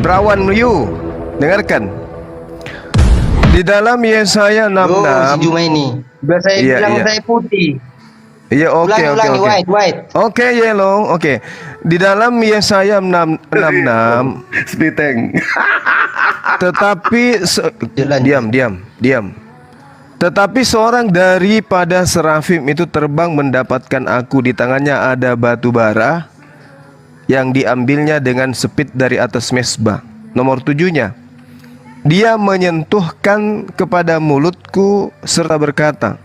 Brawan you, dengarkan. Di dalam Yesaya 66. Si Juma ini. Biasa saya bilang saya putih. Iya, oke. White. Oke, yellow. Oke. Di dalam Yesaya 66 Spiteng. tetapi diam. Tetapi seorang daripada serafim itu terbang mendapatkan aku. Di tangannya ada batu bara yang diambilnya dengan sepit dari atas mezbah. Nomor 7-nya, dia menyentuhkan kepada mulutku serta berkata,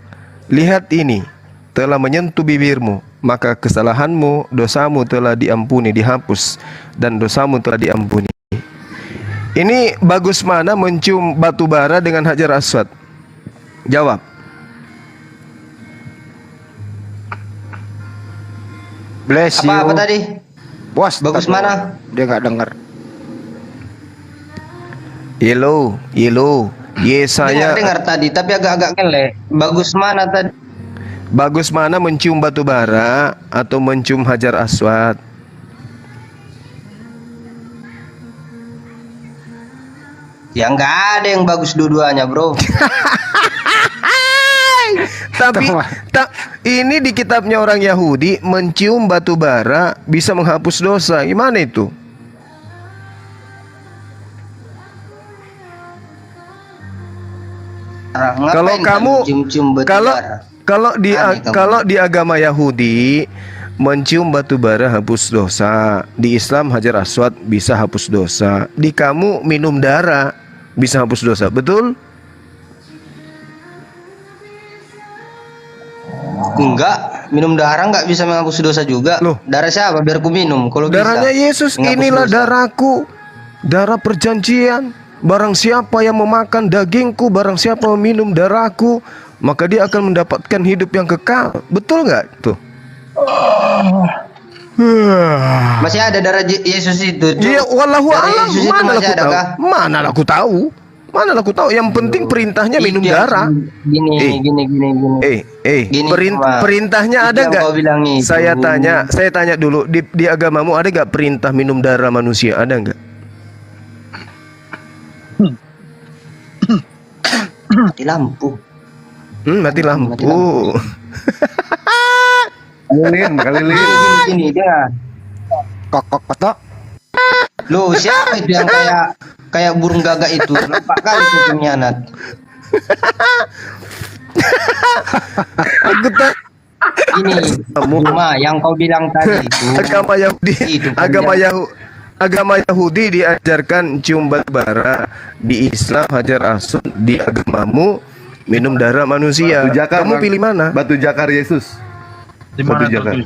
lihat ini telah menyentuh bibirmu, maka kesalahanmu, dosamu telah diampuni, dihapus, dan dosamu telah diampuni. Ini bagus mana mencium batu bara dengan hajar aswad? Jawab. Bless you. Apa tadi? Bos, bagus mana? Dia nggak dengar. Yellow. Yesaya. Dengar tadi, tapi agak-agak ngelek. Bagus mana tadi? Bagus mana mencium batu bara atau mencium hajar aswad? Ya nggak ada yang bagus dua-duanya, bro. Tapi ini di kitabnya orang Yahudi, mencium batu bara bisa menghapus dosa. Gimana itu? Kalau kamu kalau di agama Yahudi mencium batu bara hapus dosa, di Islam hajar aswad bisa hapus dosa, di kamu minum darah bisa hapus dosa, betul? Enggak, minum darah enggak bisa menghapus dosa juga. Loh, darah siapa biar ku minum? Kalau darahnya Yesus, inilah dosa. Darahku, darah perjanjian. Barang siapa yang memakan dagingku, barang siapa meminum darahku, maka dia akan mendapatkan hidup yang kekal. Betul nggak tuh? Masih ada darah Yesus itu. Iya, wallahu a'lam. Mana aku tahu? Yang penting perintahnya minum darah. Gini. Perintahnya ada nggak? Saya tanya dulu, di agamamu ada nggak perintah minum darah manusia? Ada nggak? Mati lampu. Mati lampu. Kalilin. Gini dia. Kok kotok. Loh, siapa itu yang kayak burung gagak itu? Nampak kali itu pengkhianat. Aku tak. Ini cuma yang kau bilang tadi itu. Agama Yahudi diajarkan cium batu bara, di Islam hajar aswad, di agamamu minum darah manusia. Kamu pilih mana? Batu jakar Yesus. Batu jakar.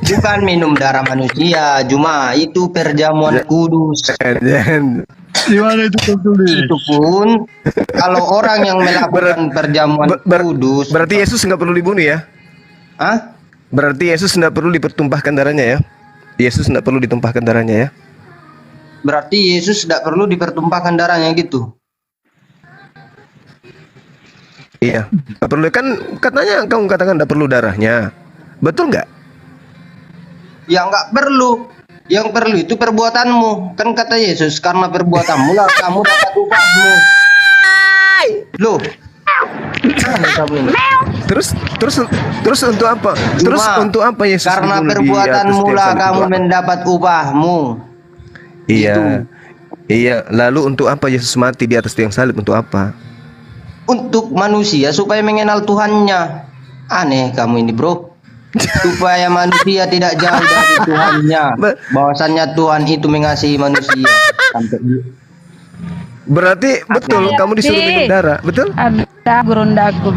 Bukan minum darah manusia, cuma itu perjamuan kudus. Di mana itu tertulis? Itu pun kalau orang yang melakukan perjamuan kudus. Berarti Yesus nggak perlu dibunuh ya? Hah? Berarti Yesus nggak perlu dipertumpahkan darahnya ya? Yesus nggak perlu ditumpahkan darahnya ya? Berarti Yesus tidak perlu dipertumpahkan darahnya gitu. Iya, nggak perlu kan? Katanya kamu katakan nggak perlu darahnya, betul nggak? Ya nggak perlu. Yang perlu itu perbuatanmu. Kan kata Yesus, karena perbuatanmu lah kamu dapat upahmu. Loh. Terus untuk apa? Untuk apa Yesus? Karena perbuatanmu lah kamu mendapat upahmu. Iya. Iya, lalu untuk apa Yesus mati di atas tiang salib? Untuk apa? Untuk manusia supaya mengenal Tuhannya. Aneh kamu ini, bro. Supaya manusia tidak jauh dari Tuhannya. Bahwasannya Tuhan itu mengasihi manusia. Berarti betul kamu disuruh minum darah, betul? Ada gurundaku.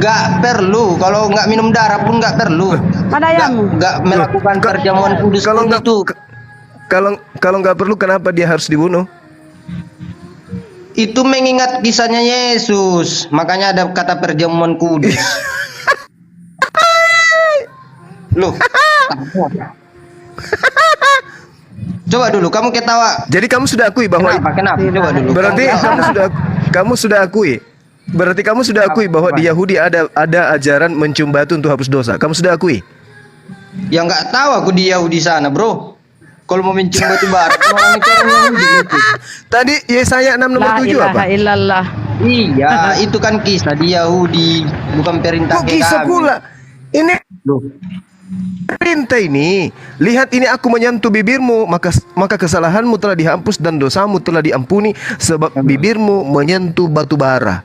Gak perlu, kalau nggak minum darah pun nggak perlu. Nggak melakukan perjamuan kudus pun itu. Kalau nggak perlu, kenapa dia harus dibunuh? Itu mengingat kisahnya Yesus, makanya ada kata perjamuan kudus. Loh, coba dulu kamu ketawa. Jadi kamu sudah akui bahwa kenapa? Coba dulu. Berarti kamu sudah akui. Berarti kamu sudah akui bahwa di Yahudi ada ajaran mencium batu untuk hapus dosa. Kamu sudah akui? Ya nggak tahu aku di Yahudi sana, bro. Kalau mau mencium batu bara, orang itu orang Yahudi itu. Tadi Yesaya 6 nomor La 7 ilaha apa? illallah. Iya, itu kan kisah di Yahudi, bukan perintah Kok ke kisah kami. pula? Ini Loh, perintah ini. Lihat ini aku menyentuh bibirmu, maka kesalahanmu telah dihapus dan dosamu telah diampuni sebab bibirmu menyentuh batu bara.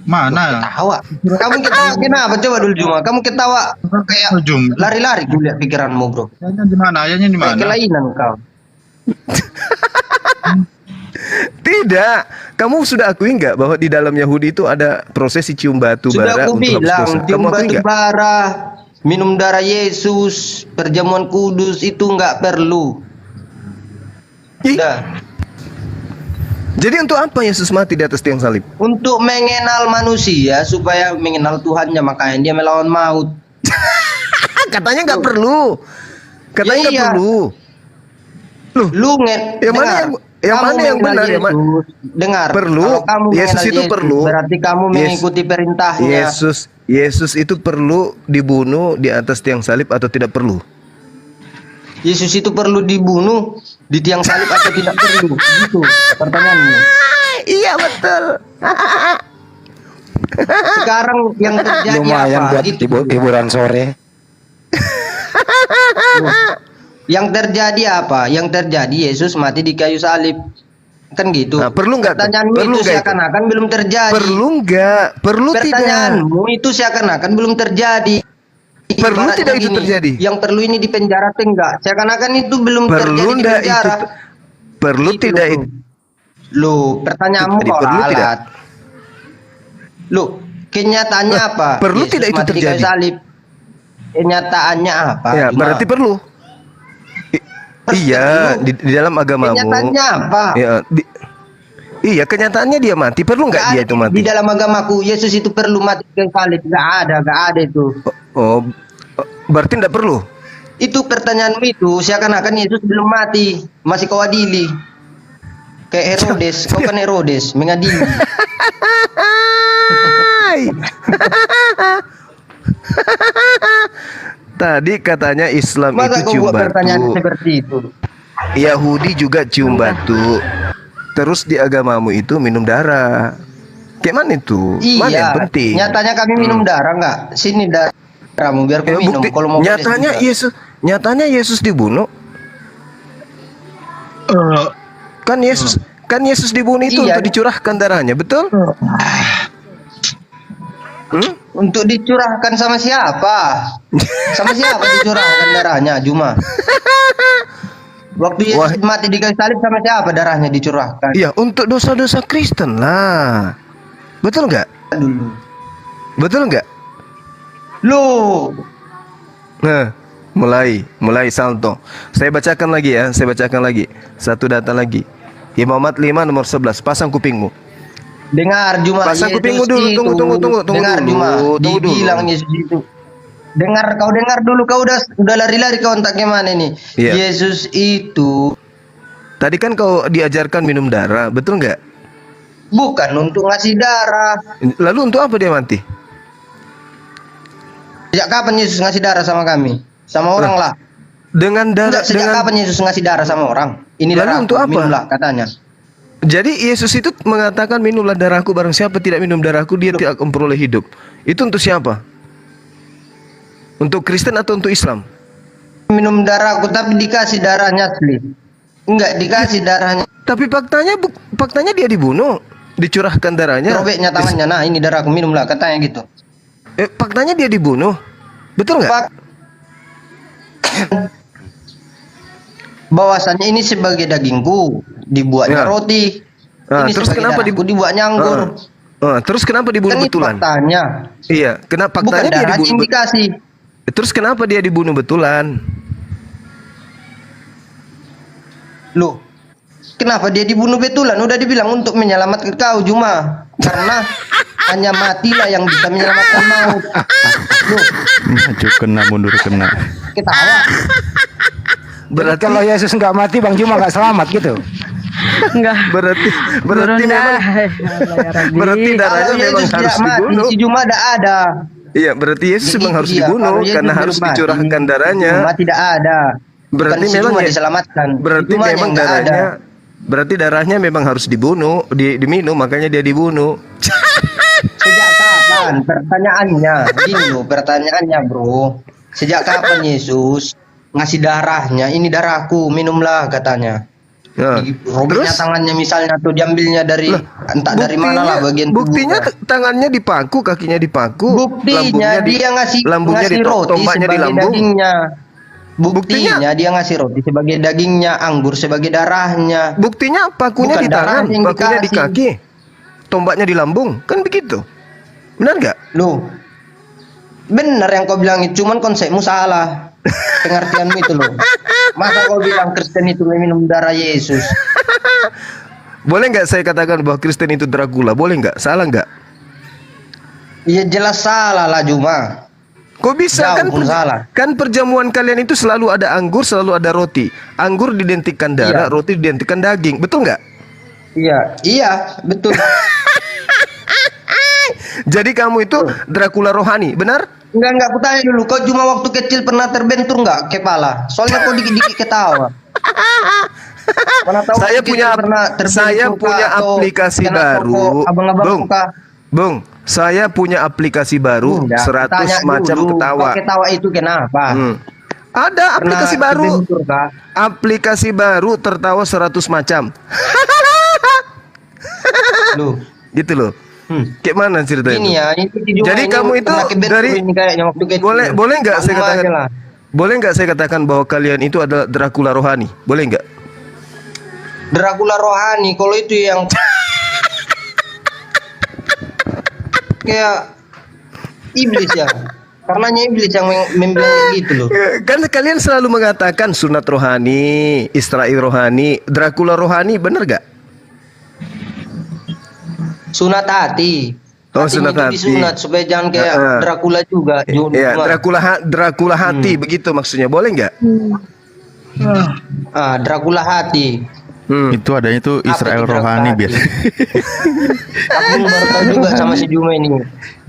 Mana? ketawa. Kamu ketawa kenapa? Coba dulu Juma. Kamu ketawa kayak Jum. lari-lari gue lihat pikiranmu, bro. Ayahnya di mana? Ayahnya di Kayak mana? kelainan kau. Tidak, kamu sudah akui nggak bahwa di dalam Yahudi itu ada prosesi cium batu Sudah bara aku untuk hapus bilang, dosa? cium Kamu akui batu nggak? bara, minum darah Yesus, perjamuan kudus itu nggak perlu. Ih, Udah. jadi untuk apa Yesus mati di atas tiang salib? Untuk mengenal manusia supaya mengenal Tuhannya, makanya dia melawan maut. Katanya nggak perlu. Katanya nggak Iya. perlu. Lu Yang mana yang mana yang benar? Yang mana? Dengar. Perlu. Kalau kamu Yesus mengenal itu perlu. Berarti kamu mengikuti perintahnya. Yesus itu perlu dibunuh di atas tiang salib atau tidak perlu? Yesus itu perlu dibunuh di tiang salib atau tidak perlu? Gitu pertanyaannya. Iya betul. Sekarang yang terjadi Lumayan apa? buat Gitu. hiburan sore. Yang terjadi apa? Yang terjadi Yesus mati di kayu salib. Kan gitu. Nah, perlu nggak tuh? Pertanyaanmu Perlu itu nggak itu? seakan-akan belum terjadi. Perlu nggak? Perlu tidak? Pertanyaanmu itu seakan-akan belum terjadi. Perlu Ibaratnya tidak itu gini, terjadi? Yang perlu ini di penjara atau enggak? Seakan-akan itu belum Perlu terjadi di nggak itu? penjara. Perlu Gitu tidak loh. itu? Lu, pertanyaanmu Jadi kok perlu tidak? lalat. Lu, kenyataannya Nah, apa? perlu Yesus tidak itu mati di kayu terjadi? salib. Kenyataannya apa? Ya, Cuma, berarti perlu. Iya, di dalam agamamu. kenyataannya apa? Ya, iya, kenyataannya dia mati. Perlu nggak Nggak dia ada itu mati? Di dalam agamaku, Yesus itu perlu mati di kayu salib. Nggak ada itu. Oh, berarti nggak perlu. Itu pertanyaanmu itu seakan-akan Yesus belum mati, masih kau adili. Kayak Herodes, kau kan Herodes mengadili. Hai. Tadi katanya Islam Masa itu kau cium buat pertanyaan batu, seperti itu? Yahudi juga cium batu, terus di agamamu itu minum darah. Kayak mana itu? Mana yang Iya, penting? nyatanya kami minum darah nggak? Sini darahmu biar kau minum. Kalau mau nyatanya boleh juga. nyatanya Yesus dibunuh. Kan Yesus dibunuh itu Iya. untuk dicurahkan darahnya, betul? Untuk dicurahkan sama siapa? Sama siapa dicurahkan darahnya, Juma? Waktu Yesus mati di kayu salib sama siapa darahnya dicurahkan? Iya, untuk dosa-dosa Kristen lah. Betul nggak? Dulu. Betul nggak? Lu, Nah, mulai salto. Saya bacakan lagi ya, saya bacakan lagi. Satu data lagi. Imamat 5 nomor 11, pasang kupingmu. dengar Juma. Pasang Yesus kupingmu dulu, itu. tunggu Dengar dulu, Juma. tunggu dulu. Dibilang Yesus itu. Dengar dulu, kau udah lari-lari kau entah kemana nih. Iya. Yesus itu Tadi kan kau diajarkan minum darah, betul nggak? bukan untuk ngasih darah. Lalu untuk apa dia mati? Sejak kapan Yesus ngasih darah sama kami? Sama orang lah. Dengan darah, Enggak, sejak kapan Yesus ngasih darah sama orang? Ini Lalu darah untuk apa? minumlah katanya. Jadi Yesus itu mengatakan minumlah darahku, barang siapa tidak minum darahku dia tidak akan memperoleh hidup. Itu untuk siapa? Untuk Kristen atau untuk Islam? Minum darahku tapi dikasih darahnya asli. Enggak dikasih darahnya. Tapi faktanya dia dibunuh, dicurahkan darahnya. Robeknya tangannya. Nah, ini darahku minumlah katanya gitu. Faktanya dia dibunuh, betul nggak? Pak, bahwasannya ini sebagai dagingku dibuatnya Ya. roti. Nah, Ini terus sebagai kenapa darahku dibuatnya anggur. Terus kenapa dibunuh Kan itu betulan? faktanya. Iya, kenapa Bukan faktanya dia darah dibunuh? indikasi. Terus kenapa dia dibunuh betulan? Loh, kenapa dia dibunuh betulan? Udah dibilang untuk menyelamatkan kau Juma. Karena hanya matilah yang bisa menyelamatkan maut. Loh, Maju kena, mundur kena. ketawa. Berarti Kalau Yesus nggak mati, Bang Juma nggak selamat gitu. Enggak. berarti Turun memang dah. Ya Allah, ya Rabbi. berarti darahnya Kalau memang Yesus harus tidak mati, dibunuh. si Juma tidak ada. Iya, berarti Yesus memang Itu harus dia, dibunuh kalau Yesus karena harus belum mati, dicurahkan darahnya. cuma tidak ada. Berarti Bukan si memang cuma ya, diselamatkan. berarti Cuma yang memang nggak ada. darahnya, berarti darahnya memang harus dibunuh, diminum, makanya dia dibunuh. Sejak kapan? Pertanyaannya, gini loh, pertanyaannya bro. Sejak kapan Yesus ngasih darahnya? Ini darahku, minumlah katanya. Nah, Robeknya tangannya misalnya tuh diambilnya dari entah dari mana lah bagian buktinya tubuhnya. tangannya dipaku, kakinya dipaku, Buktinya dia lambungnya ngasih roti tombaknya di sebagai lambung. dagingnya. Buktinya? Buktinya dia ngasih roti sebagai dagingnya, anggur sebagai darahnya. Buktinya pakunya Bukan di tangan, darahnya yang pakunya di dikasih. kaki, tombaknya di lambung, kan begitu? Benar nggak? Loh, benar yang kau bilang itu, cuman konsepmu salah. Pengertianmu itu loh. Masa kau bilang Kristen itu minum darah Yesus? Boleh nggak saya katakan bahwa Kristen itu Dracula? Boleh nggak? Salah nggak? Ya jelas salah lah Juma. Kok bisa Jauh pun salah. kan perjamuan kalian itu selalu ada anggur, selalu ada roti. Anggur diidentikan darah, Iya. roti diidentikan daging. Betul nggak? Iya, betul. Jadi kamu itu Dracula rohani, benar? Enggak, aku tanya dulu. Kau cuma waktu kecil pernah terbentur enggak kepala? Soalnya kau dikit-dikit ketawa. Mana tahu Saya waktu punya kecil pernah terbentur saya kah, punya atau aplikasi kena baru. toko abang-abang Bung, kah? Bung, saya punya aplikasi baru Enggak, 100 tanya macam dulu, ketawa. Kau ketawa itu kenapa? Ada Pernah aplikasi baru. terbentur kah? Aplikasi baru tertawa 100 macam. Loh. Gitu loh. Kayak mana ceritanya? Ini itu? ya, ini di Juma Jadi ini kamu itu pernah kebentur dari ini kayaknya waktu kecil. boleh nggak saya Sama katakan? aja lah. Boleh nggak saya katakan bahwa kalian itu adalah Dracula rohani? Boleh nggak? Dracula rohani, kalau itu yang kayak iblis ya. Karenanya iblis yang membilang gitu loh. Kan kalian selalu mengatakan sunat rohani, Israel rohani, Dracula rohani, bener gak? Sunat hati. Oh, Hatinya sunat itu hati. disunat supaya jangan kayak Dracula juga. Iya, Dracula hati begitu maksudnya, boleh nggak? Dracula hati. Itu adanya tuh Israel itu rohani Dracula biasa. Aku baru tahu juga sama si Juma ini.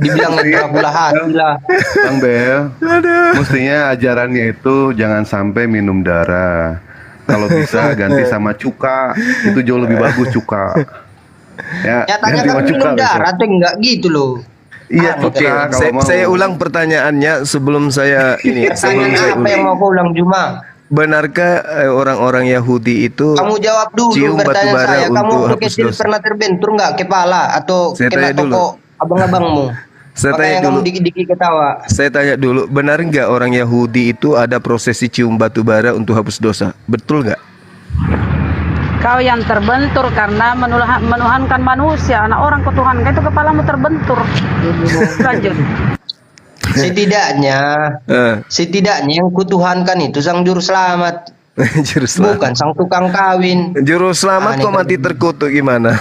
Dibilang Dracula hati lah. Bang Bel, mestinya ajarannya itu jangan sampai minum darah. Kalau bisa ganti sama cuka, itu jauh lebih bagus cuka. Ya, Nyatanya ganti kan sama cuka minum darah besok. tuh enggak gitu loh. Iya, Oke, cuka kalau mau. saya ulang pertanyaannya sebelum saya ini. Sebelum Pertanyaan saya apa yang ulang. mau kau ulang Juma? Benarkah orang-orang Yahudi itu Kamu jawab dulu cium batu pertanyaan bara saya. Kamu untuk waktu hapus kecil dosa? pernah terbentur enggak kepala atau Saya kena tanya dulu. toko abang-abangmu? Saya Makanya tanya kamu dulu. dikit-dikit ketawa. Saya tanya dulu, benar nggak orang Yahudi itu ada prosesi cium batu bara untuk hapus dosa? Betul nggak? Kau yang terbentur karena menuhankan manusia. Anak orang kau tuhankan itu kepalamu terbentur. Lanjut. Setidaknya yang kutuhankan itu sang juru selamat, Juru selamat. bukan sang tukang kawin. Juru selamat Aneh kok mati terkutuk gimana?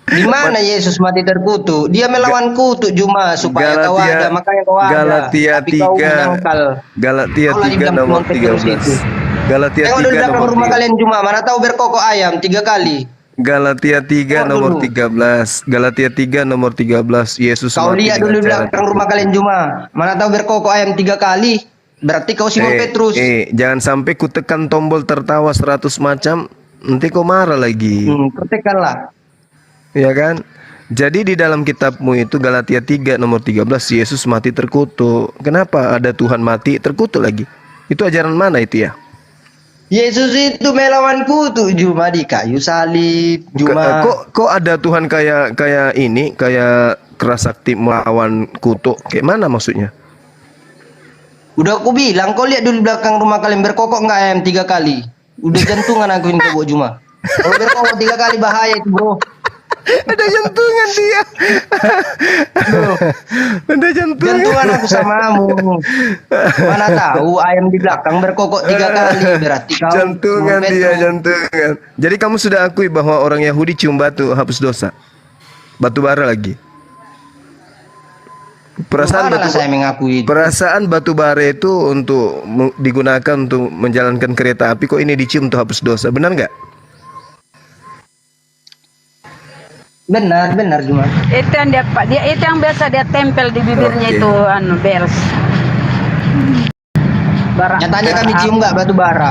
Di mana Yesus mati terkutuk? Dia melawan kutuk Juma supaya kau ada, makanya kau ada. Galatia Tapi kau 3 menyangkal. Galatia Kau lagi 3 bilang nomor cuma terus itu. 13. Galatia Tengok dulu 3 belakang nomor rumah 3. kalian Juma, mana tahu berkokok ayam 3 kali. Galatia 3 Tengok nomor dulu. 13. Galatia 3 nomor 13. Yesus Kau mati lihat dengan dulu cara belakang terkutuk. rumah kalian Juma, mana tahu berkokok ayam 3 kali. Berarti kau Simon Petrus. Jangan sampai ku tekan tombol tertawa 100 macam, nanti kau marah lagi. Pertekanlah. Ya kan? Jadi di dalam kitabmu itu Galatia 3 nomor 13 Yesus mati terkutuk. Kenapa ada Tuhan mati terkutuk lagi? Itu ajaran mana itu ya? Yesus itu melawan kutuk Juma di kayu salib. Juma. Kok ada Tuhan kayak ini, kayak keras sakti melawan kutuk? Kayak mana maksudnya? Udah aku bilang, kau lihat dulu belakang rumah kalian berkokok nggak ayam 3 kali. Udah jantungan aku ini kau Juma. Kalau berkokok 3 kali bahaya itu bro. Ada jantungan dia. Ada jantungan. Jantungan aku samamu. Mana tahu ayam di belakang berkokok 3 kali berarti kau. Jantungan Simon dia, Petrus. jantungan. Jadi kamu sudah akui bahwa orang Yahudi cium batu hapus dosa. Batu bara lagi. Kemana saya mengakui itu? Perasaan batu bara itu untuk digunakan untuk menjalankan kereta api, kok ini dicium untuk hapus dosa, benar nggak? Benar Juma. Itu yang dia itu yang biasa dia tempel di bibirnya Oke. itu bels. Barang. Nyatanya kami cium nggak batu bara?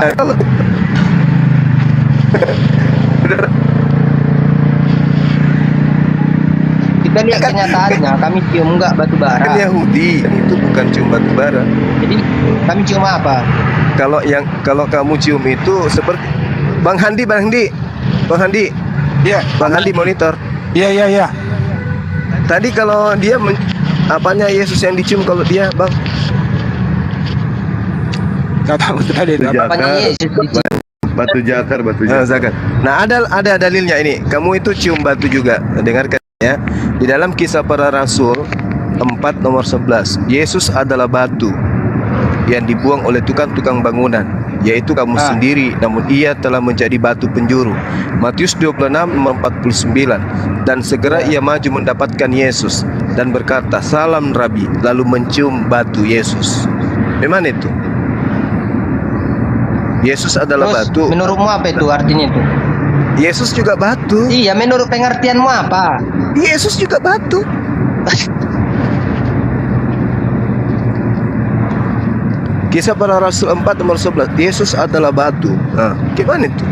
Kita lihat kenyataannya, kami cium nggak batu bara. Kan Yahudi itu bukan cium batu bara. Jadi kami cium apa? Kalau kamu cium itu seperti Bang Handi. Iya. Bang Handi monitor. Iya. Tadi kalau dia apanya Yesus yang dicium kalau dia, Bang? Gak tahu tadi. Batu Apanya jakar, Yesus dicium? batu jakar, batu Nah, jakar. Zakat. Nah, ada dalilnya ini. Kamu itu cium batu juga. Dengarkan ya. Di dalam Kisah Para Rasul 4 nomor 11, Yesus adalah batu yang dibuang oleh tukang-tukang bangunan, yaitu kamu sendiri, namun ia telah menjadi batu penjuru. Matius 26 nomor 49. Dan segera ia maju mendapatkan Yesus dan berkata, "Salam Rabi," lalu mencium batu Yesus. Memang itu Yesus adalah Terus batu. menurutmu apa itu artinya itu? Yesus juga batu. Iya, menurut pengertianmu apa? Yesus juga batu. Kisah Para Rasul 4 nomor 11, Yesus adalah batu. Nah, gimana itu?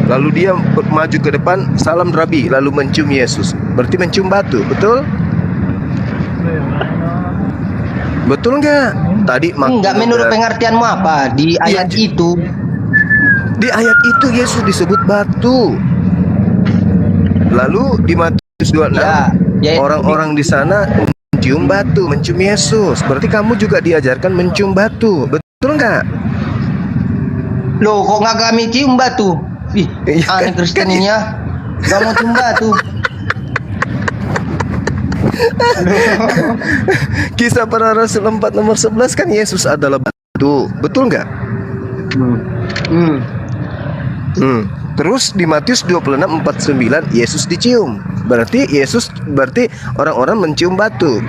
Lalu dia maju ke depan, "Salam Rabi," lalu mencium Yesus. Berarti mencium batu, betul? Betul enggak? Tadi Enggak, menurut pengertianmu apa? Di ayat Iya, itu di ayat itu Yesus disebut batu. Lalu di Matius 26, Ya, orang-orang di sana mencium batu, mencium Yesus. Berarti kamu juga diajarkan mencium batu, betul nggak? loh, kok nggak kami cium batu? Ih, Iya, aneh kan- Kristen ini ya. Gak mau cium batu. Kisah Para Rasul 4 nomor 11 kan Yesus adalah batu, betul nggak? Hmm. Terus di Matius 26:49 Yesus dicium. Berarti orang-orang mencium batu.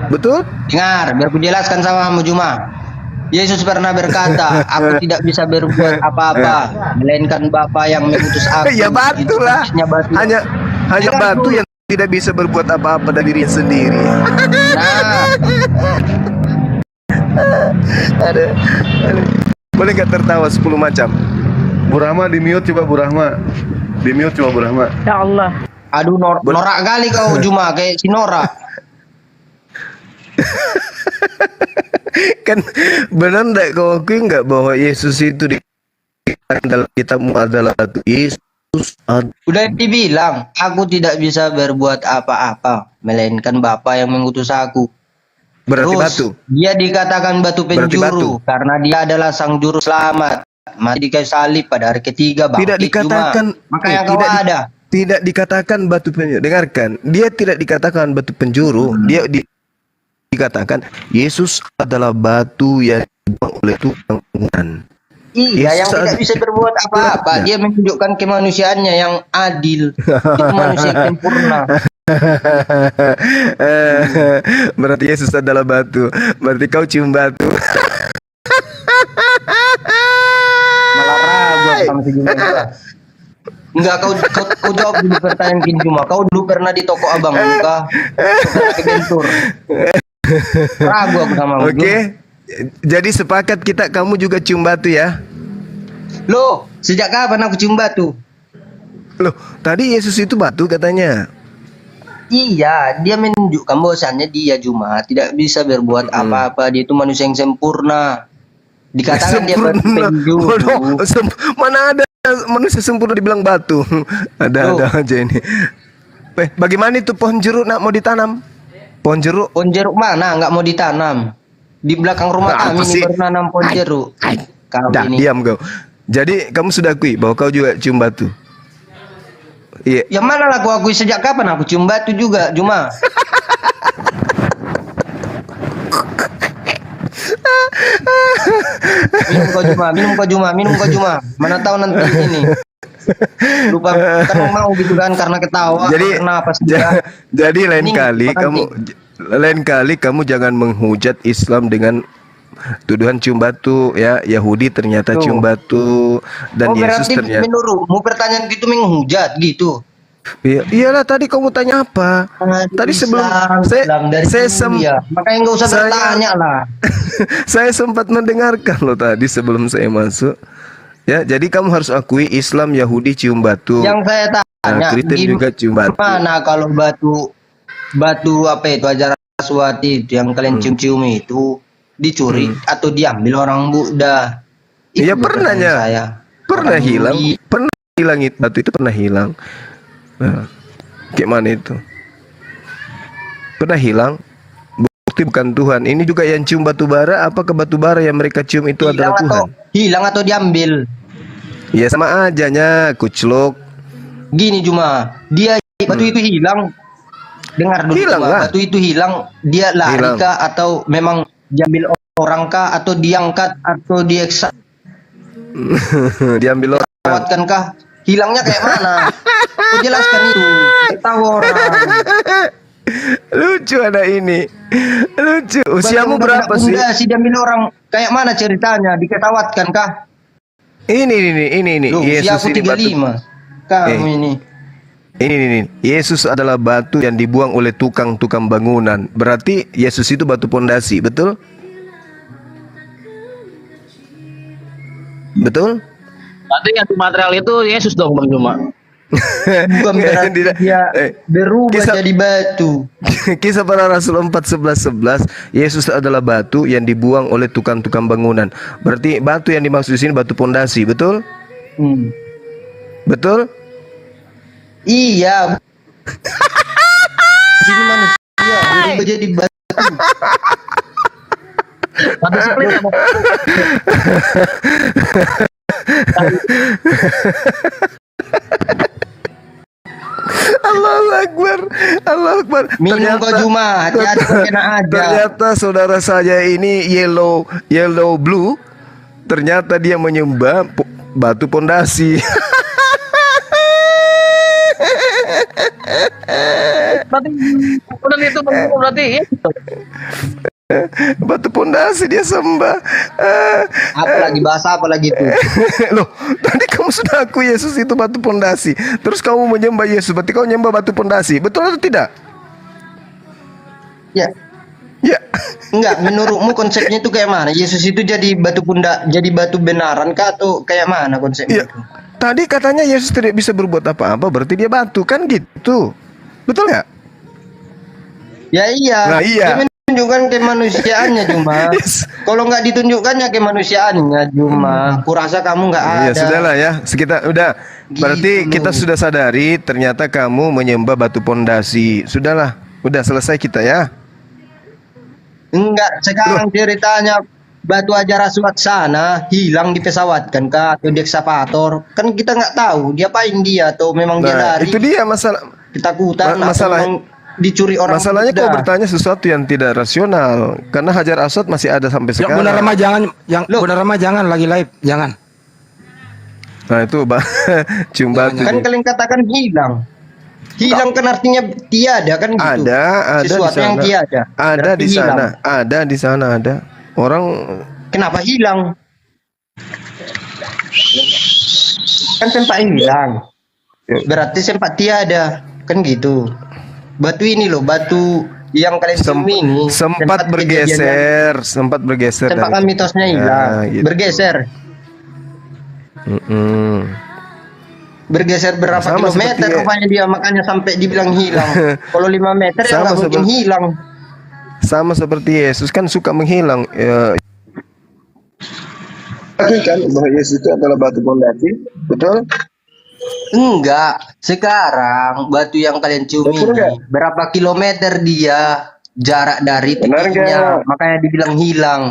Betul? Dengar, biar ku jelaskan sama kamu Juma. Yesus pernah berkata, "Aku tidak bisa berbuat apa-apa, melainkan Bapa yang mengutus aku." Ya batu Itu lah. maksudnya batu. Hanya Dengar batu dulu. yang tidak bisa berbuat apa-apa dari dirinya sendiri. Nah, Aduh. Boleh nggak tertawa 10 macam? Bu Rahma di mute coba Bu Rahma. Di mute coba Bu Rahma. Ya Allah. aduh norak kali kau Juma, kayak si Nora. Kan benar enggak kau akui enggak bahwa Yesus itu di dalam kitabmu adalah batu? Yesus Udah dibilang, aku tidak bisa berbuat apa-apa, melainkan Bapa yang mengutus aku. berarti Terus, batu. dia dikatakan batu Berarti penjuru karena dia adalah sang juru selamat. Mati di kayu salib pada hari ketiga, bangkit Tidak dikatakan Juma. Maka yang kau tidak di- ada. Tidak dikatakan batu penjuru. Dengarkan, dia tidak dikatakan batu penjuru. Dikatakan Yesus adalah batu yang dibuang oleh tukang bangunan. Iya, yang Yesus tidak ada- bisa berbuat apa-apa. Ya. Dia menunjukkan kemanusiaannya yang adil. Itu manusia yang sempurna. Berarti Yesus adalah batu. Berarti kau cium batu. Malah ragu aku sama si Juma juga. Enggak, kau jawab dulu pertanyaan Kin Juma. Kau dulu pernah di toko abang enggak? Pernah ke Bentur. Ragu aku sama kamu. Oke. Jadi sepakat kita kamu juga cium batu ya. Loh, sejak kapan aku cium batu? Loh, tadi Yesus itu batu katanya. Iya, dia menunjukkan bahwasannya dia Juma tidak bisa berbuat apa-apa. Dia itu manusia yang sempurna. Dikatakan dia batu penjuru. Waduh, mana ada manusia sempurna dibilang batu? Ada aja ini. Bagaimana itu pohon jeruk nak mau ditanam? Pohon jeruk. Pohon jeruk mana nggak mau ditanam? Di belakang rumah Apa kami ini sih? baru nanam pohon jeruk. Kau Dah, ini. diam kau. Jadi kamu sudah akui bahwa kau juga cium batu. Iya. Yang mana lah aku akui, sejak kapan aku cium batu juga, Juma? minum kau Juma. Mana tahu nanti ini. Lupa kan mau gitu kan karena ketawa, Jadi karena apa sih? jadi lain Ini kali kamu jangan menghujat Islam dengan tuduhan cium batu ya. Yahudi ternyata Tuh. cium batu dan Oh, Yesus berarti ternyata menurutmu pertanyaan gitu menghujat gitu. Iyalah, tadi kamu tanya apa? Tadi sebelum Islam dari saya dulu ya. Makanya nggak usah saya- bertanya lah. saya sempat mendengarkan loh tadi sebelum saya masuk. Ya, jadi kamu harus akui Islam, Yahudi cium batu. Yang saya tanya, Kristen juga cium batu. gimana kalau batu apa itu ajaran Swati itu yang kalian cium-cium itu dicuri atau diambil orang Buddha? Itu Iya, pernahnya. saya. Pernah Orang hilang, Yahudi. pernah hilang itu batu itu pernah hilang. Nah, gimana itu? Pernah hilang. Bukti bukan Tuhan. Ini juga yang cium batu bara. Apakah batu bara yang mereka cium itu adalah Tuhan? Hilang atau diambil? Ya sama ajanya, kuclok. Gini cuma dia batu itu hilang. Dengar dulu Hilang Cuma, lah. batu itu hilang, dia lari Hilang. kah atau memang diambil orang kah atau diangkat atau Diambil orang. diexawatkan kah? Hilangnya kayak mana? Kau jelaskan itu. Tidak tahu orang. Lucu ada ini. Lucu. Usiamu berapa sih? Udah sih diambil orang. Kayak mana ceritanya? Diketawatkan kah? Ini. Loh, usia aku Yesus ini batu. 35. Kamu ini. Ini. Yesus adalah batu yang dibuang oleh tukang-tukang bangunan. Berarti Yesus itu batu pondasi, betul? Betul? Berarti yang di material itu Yesus dong Bang Juma. Bukan berarti Tidak. dia berubah Kisah- jadi batu. Kisah para Rasul 4:11, Yesus adalah batu yang dibuang oleh tukang-tukang bangunan. Berarti batu yang dimaksud di sini batu pondasi, betul? Betul? Iya. Sini manusia berubah jadi batu. Batu split ya, Bang? Allahu Akbar. Allahu Akbar. Minum kau Juma, hati-hati kau kena aja. Ternyata saudara saya ini yellow blue. Ternyata dia menyembah batu pondasi. Berarti kemudian itu Bang Juma berarti Yesus dong. Batu pondasi dia sembah. Apalagi bahasa apalagi itu. Loh, tadi kamu sudah akui Yesus itu batu pondasi. Terus kamu menyembah Yesus, berarti kau menyembah batu pondasi. Betul atau tidak? Ya, Ya. enggak, menurutmu konsepnya itu kayak mana? Yesus itu jadi batu pundak, jadi batu benaran kah atau kayak mana konsepnya Ya. itu? Tadi katanya Yesus tidak bisa berbuat apa-apa, berarti dia batu kan gitu. Betul nggak? Ya iya. Nah, iya. Dia menunjukkan kemanusiaannya cuma. Yes. Kalau nggak ditunjukkannya kemanusiaannya cuma. Kurasa kamu nggak ada. Ya sudahlah ya, sekitar udah. Berarti Gitu. kita sudah sadari ternyata kamu menyembah batu pondasi. Sudahlah, udah selesai kita ya. Enggak, sekarang ceritanya batu ajar Aswad sana hilang di pesawat kan kah atau di ekskavator. Kan kita nggak tahu dia apain dia atau memang dia Nah, lari itu dia masalah. ketakutan atau masalah- memang dicuri orang. Masalahnya kau Udah. bertanya sesuatu yang tidak rasional karena Hajar Aswad masih ada sampai Yang sekarang. benar mah jangan, yang Loh. benar mah jangan lagi live, jangan. Nah itu cium batu. Kan kalian katakan hilang. Hilang kan artinya tiada kan gitu. Ada Sesuatu di sana. yang tiada. Ada Berarti di hilang. sana. Ada di sana ada. Orang Kenapa hilang? Kan sempat hilang. Berarti sempat tiada. Kan gitu. Batu ini loh, batu yang kalian cium ini sempat kejadiannya- sempat bergeser. Sempat kan dari- mitosnya hilang. Ya, gitu. Bergeser. Bergeser berapa Sama kilometer seperti- rupanya dia, makanya sampai dibilang hilang. Kalau 5 meter ya Sama nggak mungkin seperti- hilang. Sama seperti Yesus kan suka menghilang. Kan bahwa Yesus itu adalah batu pondasi, betul? Enggak, sekarang batu yang kalian cium Betul ini nggak? berapa kilometer dia jarak dari Benar titiknya, nggak? makanya dibilang hilang.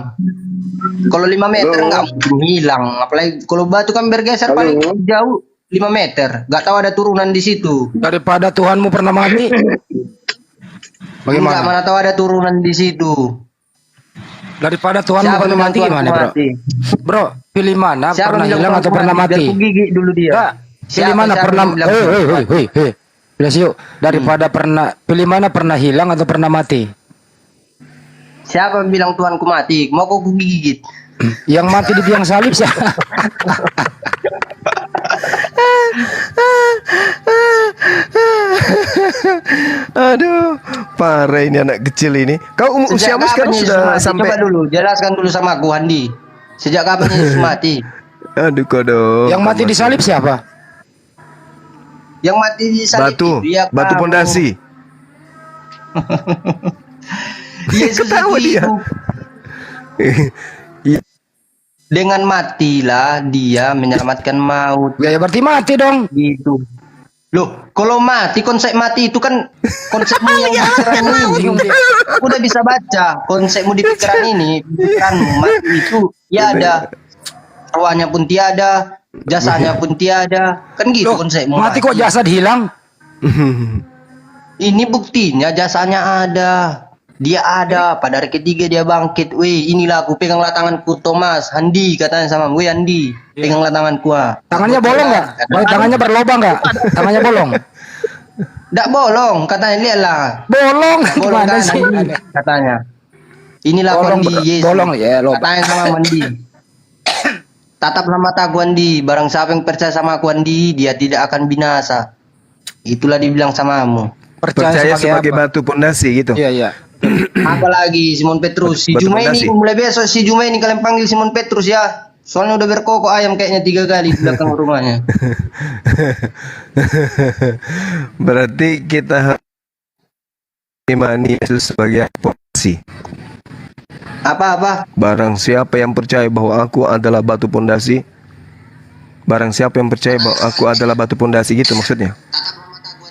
Kalau 5 meter Halo? nggak mungkin hilang, apalagi kalau batu kan bergeser Halo? paling jauh 5 meter, nggak tahu ada turunan di situ. Daripada Tuhanmu pernah mati. Enggak, Bagaimana? mana tahu ada turunan di situ. Daripada Tuhanmu Siapa pernah bilang mati Tuhan gimana, Bro? mati? Bro, pilih mana? Siapa Pernah bilang hilang Tuhan atau pernah Biar mati? ku gigit dulu dia. Enggak. Pilih mana Siapa pernah? yang bilang Tuhan mati? Hei. Bilas yuk. Daripada pernah, pilih mana pernah hilang atau pernah mati? Siapa yang bilang Tuhanku mati? Mau kau gigit? Yang mati di tiang salib siapa? parah ini anak kecil ini. Kau Sejak usiamu kapan sekarang Yesus sudah mati? sampai. Coba dulu, jelaskan dulu sama aku, Andi. Sejak kapan Yesus mati? Aduh kodok. Yang mati di salib siapa? Yang mati di salib Batu, itu ya batu kamu. pondasi. Yesus Ketawa itu dia. dengan matilah dia menyelamatkan maut. Ya berarti mati dong. Gitu. Loh, kalau mati, konsep mati itu kan konsepmu yang Ya, pikiran ini. Aku udah bisa baca konsepmu di pikiran ini. Pikiranmu mati itu ya ada. Arwahnya pun tiada, jasanya pun tiada. Kan gitu Loh, konsepmu. mati kok jasad hilang? Ini buktinya jasanya ada. Dia ada, pada hari ketiga dia bangkit. Weh, inilah aku peganglah tanganku Thomas, Andi katanya sama, weh Andi, peganglah tanganku. Tangannya bolong nggak? Tangannya berlobang nggak? Tangannya bolong. Nggak bolong, katanya lihatlah. Bolong. Bolong Gimana kan sih? Andi, katanya. Inilah Bolong, Andi Yesus. bolong ya, lobang. Katanya sama Andi. Tataplah mataku Andi, barang siapa yang percaya sama aku Andi, dia tidak akan binasa. Itulah dibilang samamu. Percaya sebagai apa? batu pondasi gitu. Iya iya. Apalagi Simon Petrus, si Batu Juma ini pondasi. mulai besok si Juma ini kalian panggil Simon Petrus ya. Soalnya udah berkokok ayam kayaknya 3 kali di belakang rumahnya. Berarti kita harus imani Yesus sebagai pondasi. Apa-apa? Barang siapa yang percaya bahwa aku adalah batu pondasi, barang siapa yang percaya bahwa aku adalah batu pondasi gitu maksudnya.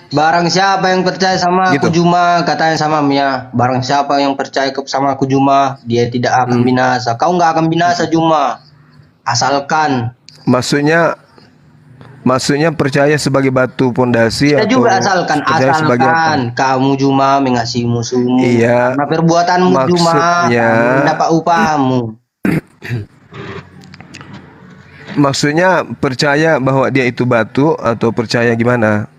Barang siapa yang percaya sama aku Gitu. Juma, katanya sama Mia. Barang siapa yang percaya sama aku Juma, dia tidak akan binasa. Kau nggak akan binasa Juma. Asalkan. Maksudnya percaya sebagai batu pondasi Kita atau juga asalkan. percaya sebagai apa? Asalkan kamu Juma mengasihi musuhmu. Iya. Karena perbuatanmu Juma, Maksudnya- kamu mendapat upahmu. Maksudnya percaya bahwa dia itu batu atau percaya gimana?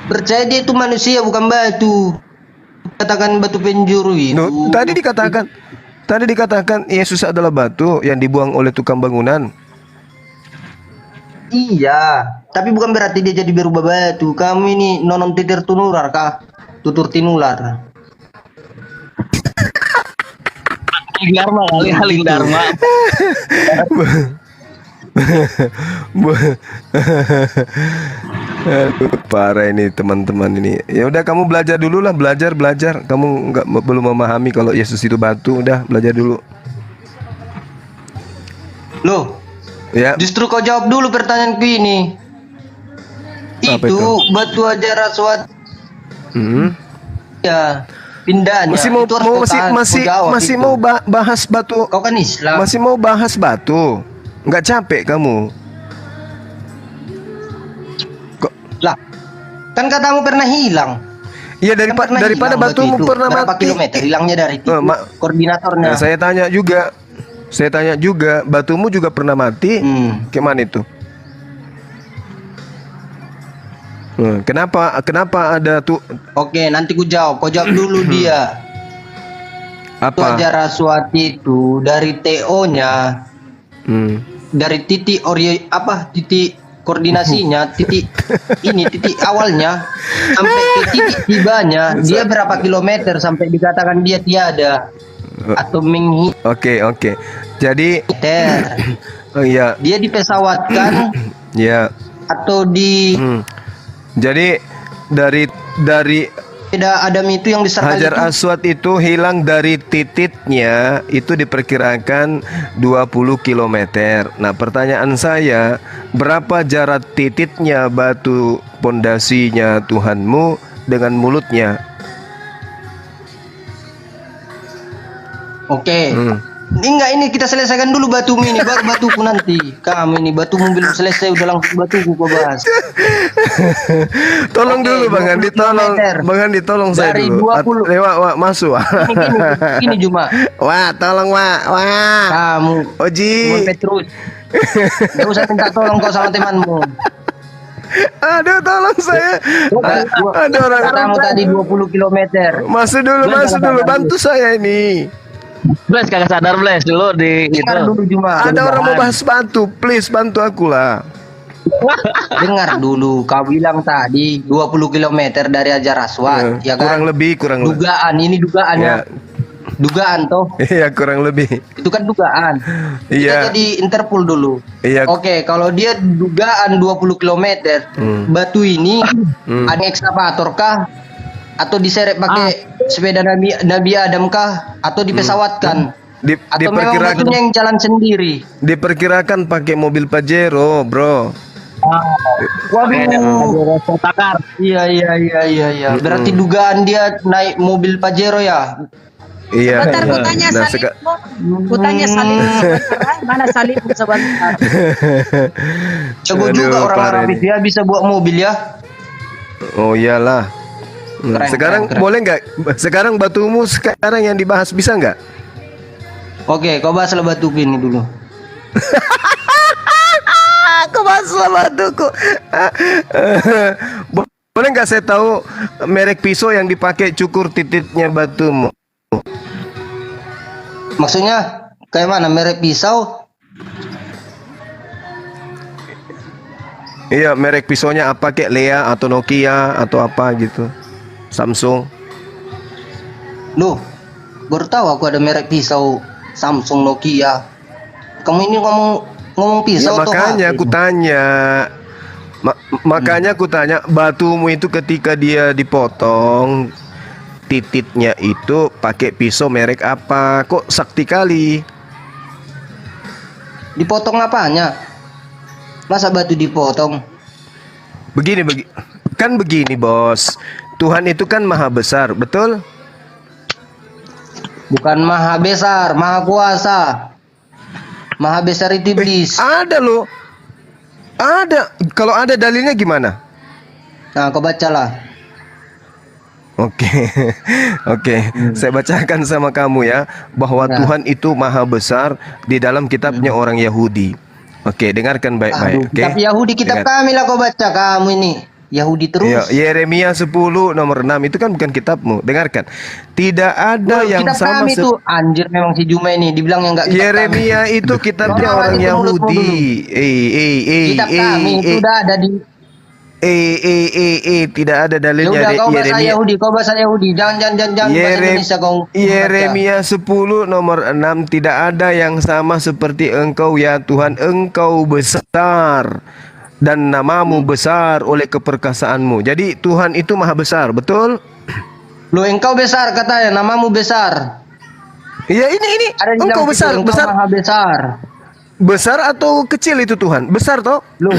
Percaya dia itu manusia bukan batu. Katakan batu penjuru itu. No, tadi dikatakan Yesus adalah batu yang dibuang oleh tukang bangunan. Iya, tapi bukan berarti dia jadi berubah batu. Kamu ini nonom titir tunular kah? Tutur tinular. Dharma kali haling Dharma. Aduh, parah ini teman-teman ini. Ya udah kamu belajar dulu lah, belajar. Kamu belum memahami kalau Yesus itu batu, udah belajar dulu. Loh, Ya, justru kau jawab dulu pertanyaanku ini. Apa Itu itu? batu aja raswat hmm. ya pindahnya. Masih mau Itu harus kau tahan, kau jawab masih itu. mau bahas batu. Kau kan Islam. Masih mau bahas batu. Nggak capek kamu? Lah, kan katamu pernah hilang. Iya Kan pernah daripada hilang batumu itu. pernah Berapa mati. kilometer hilangnya dari titik koordinatornya? Nah, saya tanya juga, batumu juga pernah mati. Gimana itu? Kenapa ada tuh Oke, nanti ku jawab. Kau jawab dulu dia. Itu apa? aja raswati itu dari TO-nya, dari titik titik koordinasinya, titik awalnya sampai ke titik tibanya, dia berapa kilometer sampai dikatakan dia tiada atau Oke. Jadi menghilang. oh iya, Dia dipesawatkan ya. atau di Jadi dari beda Adam itu yang disertai Hajar itu. Aswad itu hilang dari titiknya itu diperkirakan 20 km. Nah, pertanyaan saya, berapa jarak titiknya batu pondasinya Tuhanmu dengan mulutnya? Oke. Ini kita selesaikan dulu batumu ini, baru batuku nanti. Kamu ini batumu belum selesai, udah langsung batuku kau bahas. Tolong Oke, dulu Bang 20 Andi, tolong kilometer. Bang Andi, tolong saya Dari dulu. 20. Wah, masuk. Ini Juma. Wah, tolong wah. Kamu Oji. Simon Petrus. Gak usah minta tolong kau sama temanmu. Aduh, tolong saya. Ada orang. Katamu tadi 20 km. Masuk dulu, bantu saya ini. Bless kagak sadar Bless dulu di itu. Dengar dulu Juma. Ada orang mau bahas batu, please bantu aku lah. Dengar dulu, kau bilang tadi 20 kilometer dari Hajar Aswad, ya kan? Kurang lebih. Dugaan, ini dugaan ya. Dugaan toh. Iya, kurang lebih. Itu kan dugaan. Iya. Kita jadi Interpol dulu. Iya. Oke, kalau dia dugaan 20 kilometer, batu ini ada ekskavator kah? Atau diseret pakai sepeda Nabi Adam kah? Atau dipesawatkan? Atau memang batunya yang jalan sendiri? Diperkirakan pakai mobil Pajero, bro. Waduh, iya. Berarti dugaan dia naik mobil Pajero ya? Iya. Sebentar kutanya Nah, salib. Kutanya salib. Mana salib sebentar. Coba Aduh, juga orang parah Arab ini. itu ya bisa buat mobil ya. Oh iyalah. Keren, Sekarang keren. boleh nggak? Sekarang batumu sekarang yang dibahas bisa nggak? Oke, kau bahaslah batu ini dulu. Aku bahaslah batuku. Boleh nggak saya tahu merek pisau yang dipakai cukur titiknya batumu? Maksudnya kayak mana merek pisau? Iya, merek pisaunya apa, kayak Lea atau Nokia atau apa gitu? Samsung. Loh, baru tahu aku ada merek pisau Samsung, Nokia. Kamu ini ngomong Ya, pisau atau makanya HP? aku tanya. Makanya aku tanya, batumu itu ketika dia dipotong titiknya itu pakai pisau merek apa? Kok sakti kali? Dipotong apanya? Masa batu dipotong? Kan begini, bos. Tuhan itu kan maha besar, betul? Bukan maha besar, maha kuasa. Maha besar itu iblis. Ada loh. Ada. Kalau ada dalilnya gimana? Nah, kau bacalah. Oke. Oke. Saya bacakan sama kamu ya, bahwa Ya. Tuhan itu maha besar di dalam kitabnya orang Yahudi. Oke, dengarkan baik-baik. Oke. Kitab Yahudi, kitab Dengar. kami lah kau baca, kamu ini. Yahudi terus. Ya, Yeremia 10 nomor 6 itu kan bukan kitabmu. Dengarkan. Tidak ada Loh, yang kitab sama kami tuh anjir, memang si Juma ini dibilang yang enggak kitab kami. Yeremia itu kitabnya Orang orang itu mulutmu Yahudi. Kitab kami itu udah ada di. Tidak ada Ya dalilnya udah, kau bahasa Yeremia. Yahudi, kau bahasa Yahudi. Jangan bahasa Indonesia kau. Yeremia 10 nomor 6, tidak ada yang sama seperti engkau ya Tuhan, engkau besar dan namamu besar oleh keperkasaanmu. Jadi Tuhan itu maha besar, betul? Lo engkau besar katanya, namamu besar. Ya ini Ada yang engkau bilang besar, gitu, engkau besar. maha besar. Besar atau kecil itu Tuhan? Besar toh? Lo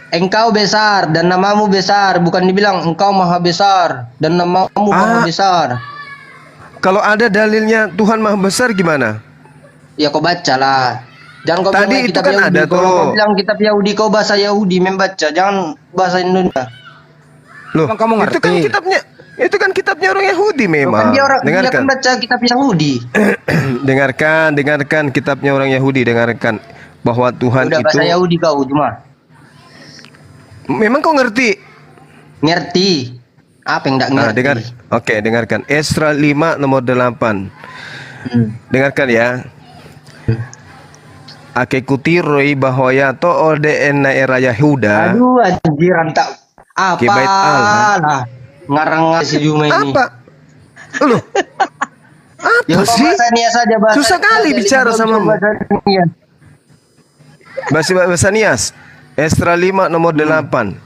engkau besar dan namamu besar, bukan dibilang engkau maha besar dan namamu maha besar. Kalau ada dalilnya Tuhan maha besar gimana? Ya kau bacalah. Jangan kau Tadi bilang itu kitab kan Yahudi. ada Kalau tuh. kau bilang kitab Yahudi, kau bahasa Yahudi membaca, jangan bahasa Indonesia. Loh, Emang kamu itu kan ngerti? kitabnya orang Yahudi Kan memang. dia dia Dengarkan. kan baca kitab Yahudi. dengarkan kitabnya orang Yahudi, dengarkan bahwa Tuhan Udah itu bahasa Yahudi kau cuma. memang kau ngerti. Ngerti. Apa yang enggak Nah, ngerti? dengarkan. Esra 5 nomor 8. Dengarkan ya. Ake kutiroi bahwa ya to ode ena era Yahuda. Aduh anjir antak. Ke Bait Allah. Apalah. Ngarang si Juma ini. Apa? Loh. Ya Apa sih? bahasa Nia saja bahasa. Susah kali bicara sama bahasa Nia. Bahasa Nias. Esra 5 nomor 8.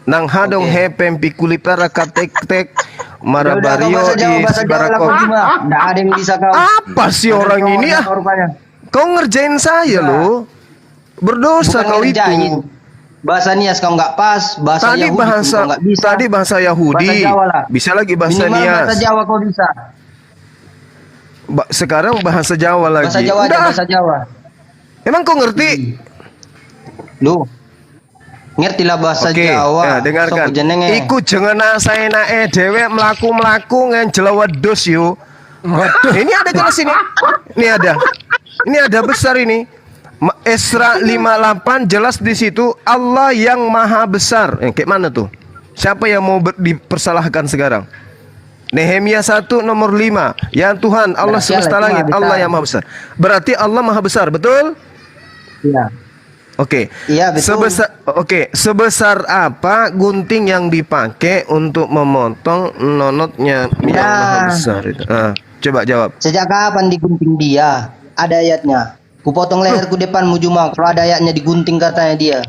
Nang hadong hepem pikulipara katek-tek marabario bahasa Jawa lah barakor. kau cuma. Enggak ada yang bisa kau. Apa sih orang ini ah? Rupanya. Kau ngerjain saya loh. Berdosa Bukan kau ngerjain. itu. Bahasa Nias kau enggak pas, bahasa Tadi Yahudi bahasa kau enggak bisa. tadi bahasa Yahudi. Bahasa Jawa lah. Bisa lagi bahasa Minimal Nias. bahasa Jawa kau bisa. Sekarang bahasa Jawa lagi. Bahasa Jawa aja Udah. bahasa Jawa. Emang kau ngerti? Lu ngertilah bahasa Oke, Jawa. ya, dengarkan. Sok jenenge. Iku jangan asaenake dhewe mlaku-mlaku ngejel wedhus yo. Waduh, ini ada jelas ini. Ini ada. Ini ada besar ini. Esra 58 jelas di situ Allah yang maha besar. Kayak mana tuh? Siapa yang mau dipersalahkan sekarang? Nehemia 1 nomor 5. Ya Tuhan Allah Berarti semesta Allah itu langit, maha Allah besar. yang maha besar. Berarti Allah maha besar, betul? Iya. Oke. Iya, betul. Sebesar apa gunting yang dipakai untuk memotong nonotnya yang Ya. maha besar itu? Coba jawab. Sejak kapan digunting dia? Ada ayatnya. Ku potong leherku depanmu Juma. Kalau ada ayatnya digunting katanya dia.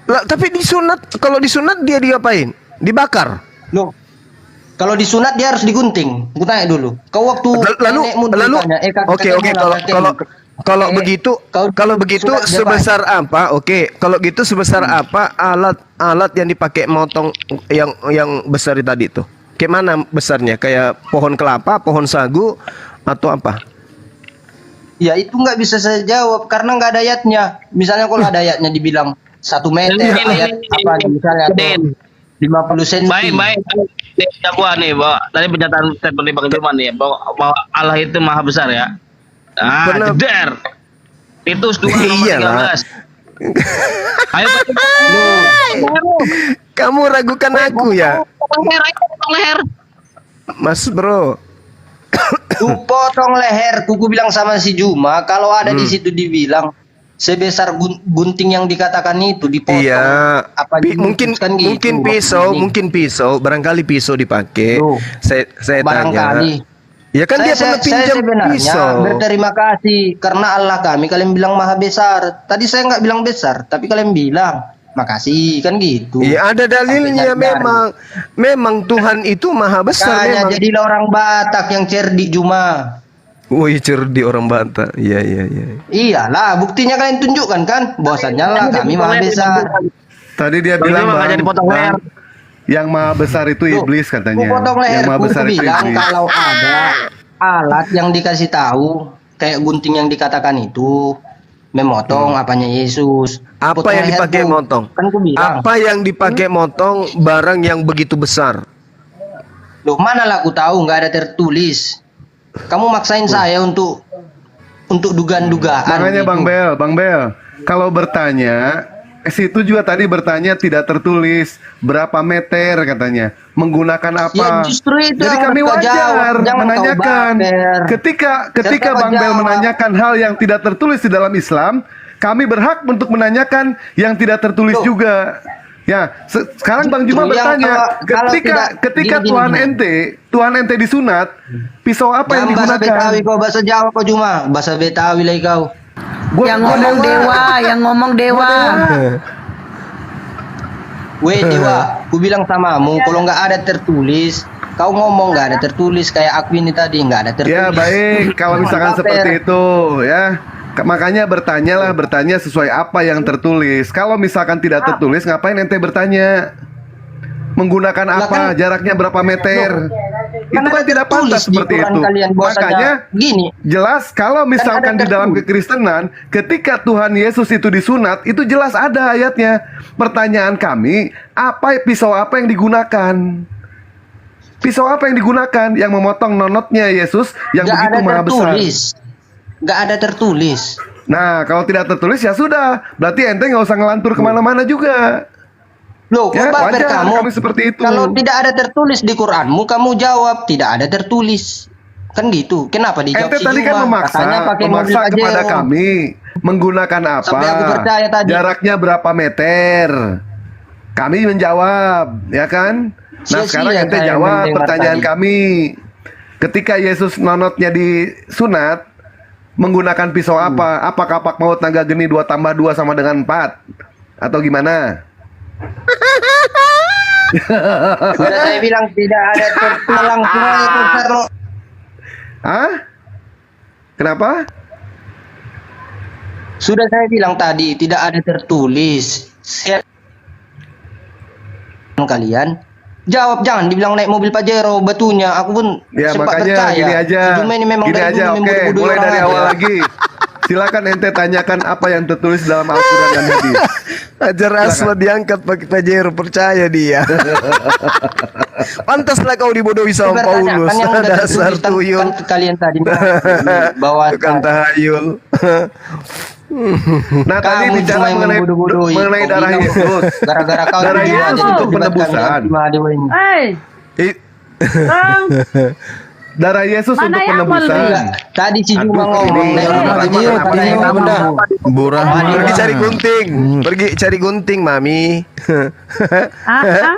Lah, tapi disunat, kalau disunat dia diapain? Dibakar. Loh, kalau disunat dia harus digunting. Ku tanya dulu. Kau waktu nenekmu dulu tanya, kalau begitu sunat dia sebesar apa? Kalau gitu sebesar apa alat yang dipakai motong yang besar tadi tuh? Kayak mana besarnya? Kayak pohon kelapa, pohon sagu atau apa? Ya itu nggak bisa saya jawab karena nggak ada ayatnya. Misalnya kalau ada ayatnya dibilang 1 meter ayat apa misalnya atau 50 cm. Baik. Ini gua nih, bahwa tadi pernyataan seperti Bang Jerman nih, bahwa Allah itu maha besar ya. Benar. Jeder. Titus 2 nomor Iyalah. 13. Ayo, Kamu ragukan aku ya, potong leher. Mas Bro. Ku potong leher. Ku bilang sama si Juma kalau ada di situ dibilang sebesar gunting yang dikatakan itu dipotong. Iya. Apa Mungkin kan gitu. mungkin pisau, barangkali pisau dipakai. Loh, Saya barangkali. tanya. Ya kan dia pernah pinjam sebenarnya pisau. berterima kasih karena Allah kami kalian bilang maha besar. Tadi saya nggak bilang besar, tapi kalian bilang makasih kan gitu. Iya, ada dalilnya Sampai memang Tuhan itu maha besar Makanya memang. jadilah orang Batak yang cerdik Juma. Wih, cerdik orang Batak. Iya. Iyalah, buktinya kalian tunjukkan kan, bahwasannya lah kami maha besar. Tadi dia Bang bilang Jerman nggak Bang, jadi potong leher. yang maha besar itu Loh, iblis katanya. Ku potong Yang maha leherku, besar ku itu bilang iblis. kalau ada alat yang dikasih tahu kayak gunting yang dikatakan itu memotong apanya Yesus. Apa Potong yang dipakai leherku. motong? Kan ku bilang. Apa yang dipakai motong barang yang begitu besar? Loh, mana lah aku tahu nggak ada tertulis. Kamu maksain saya untuk dugaan-dugaan. Makanya gitu. Bang Bel, kalau bertanya, situ juga tadi bertanya tidak tertulis berapa meter katanya, menggunakan apa. Ya, justru itu Jadi yang kami mereka wajar jawab. Jangan kau menanyakan. baper. Ketika Serta kau Bang Bel jawab. menanyakan hal yang tidak tertulis di dalam Islam, kami berhak untuk menanyakan yang tidak tertulis Loh. juga. Ya, sekarang Bang Juma Justru yang bertanya, kalau ketika gini, Tuhan ente disunat, pisau apa yang bahasa digunakan? Betawi kau bahasa Jawa kau Juma, bahasa Betawi lagi kau. Yang ngomong dewa. Weh Dewa, ku bilang samamu, kalau nggak ada tertulis, kau ngomong nggak ada tertulis kayak aku ini tadi nggak ada tertulis. Ya baik, kalau misalkan Baper. seperti itu ya, makanya bertanya sesuai apa yang tertulis. Kalau misalkan tidak tertulis, ngapain ente bertanya? Menggunakan Lah apa? kan- Jaraknya berapa meter? Itu Kan kan ada tidak tertulis pantas di seperti Quran itu. kalian, bahwasanya Makanya gini. jelas kalau misalkan di dalam tertulis. kekristenan, ketika Tuhan Yesus itu disunat, itu jelas ada ayatnya. Pertanyaan kami, pisau apa yang digunakan? Pisau apa yang digunakan yang memotong nonotnya Yesus yang Nggak begitu ada maha besar? tertulis. Nggak ada tertulis. Nah, kalau tidak tertulis ya sudah. Berarti ente nggak usah ngelantur kemana-mana juga. Loh, kok Ya, baper wajar kamu? kami seperti itu. Kalau tidak ada tertulis di Quranmu, kamu jawab tidak ada tertulis. Kan gitu. Kenapa dijawab Ente si tadi kan Juma? Katanya pakai mobil memaksa kepada Pajero. kami menggunakan apa? Sampai aku percaya tadi. Jaraknya berapa meter? Kami menjawab, ya kan? Nah, Sia-sia sekarang ente saya jawab mendengar pertanyaan tadi. kami. Ketika Yesus nonotnya disunat, menggunakan pisau apa? Apa kapak maut naga geni 2 tambah 2 sama dengan 4? Atau gimana? Sudah saya bilang tidak ada tertulis langsung aja Ustaz, lo. Hah? Kenapa? Sudah saya bilang tadi tidak ada tertulis. Kalian jawab, jangan dibilang naik mobil Pajero batunya. Aku pun Ya sempat makanya percaya. gini aja. Si Juma ini memang Gini dari aja, dulu oke. membodoh-bodohin Mulai orang dari aja. awal lagi. Silakan ente tanyakan apa yang tertulis dalam Al-Quran dan Hadis. Ajar Aswad diangkat pakai Pajero, percaya dia. Pantaslah kau dibodohi sama Bertanya, Paulus. kan yang udah Dasar tertulis kan tuyul. kalian tadi bahwa Tukang tahayul. Nah tadi kamu bicara cuma yang mengenai membodoh-bodohi. mengenai Kau darah bilang, Yesus. Gara-gara kau Darah tidak Yesus ada untuk dibatkan penebusan. di Mahadewa ini. Hei, I- Bang. Darah Yesus Mana untuk yang penebusan. Enggak, tadi si Juma ngomong Burah. Pergi cari gunting. Pergi cari gunting, Mami. Ah,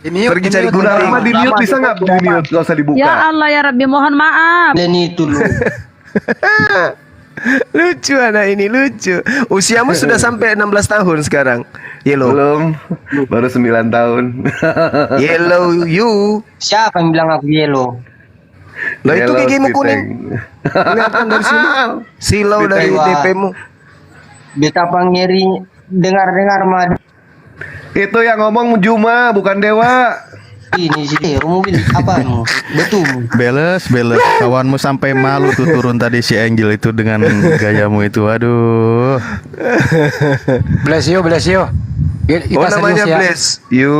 Pergi cari Bunda gunting. Rahma di mute bisa nggak? Di mute, nggak usah dibuka. ya Allah ya Rabbi, mohon maaf. Ini itu lu. Lucu anak ini, lucu. Usiamu sudah sampai 16 tahun sekarang. Yellow. Belum, baru 9 tahun. Yellow you. Siapa yang bilang aku yellow? Lah itu Yellow gigimu Spiteng. kuning. Kelihatan dari sini. Silau dari Wah. DP-mu. Betapa ngeri dengar-dengar mah Itu yang ngomong Juma, bukan Dewa. ini sih mobil apamu? Betul. Beles, kawanmu sampai malu tuh turun tadi si Angel itu dengan gayamu itu. Aduh. Bless you. Kita Oh namanya serius ya. Bless you.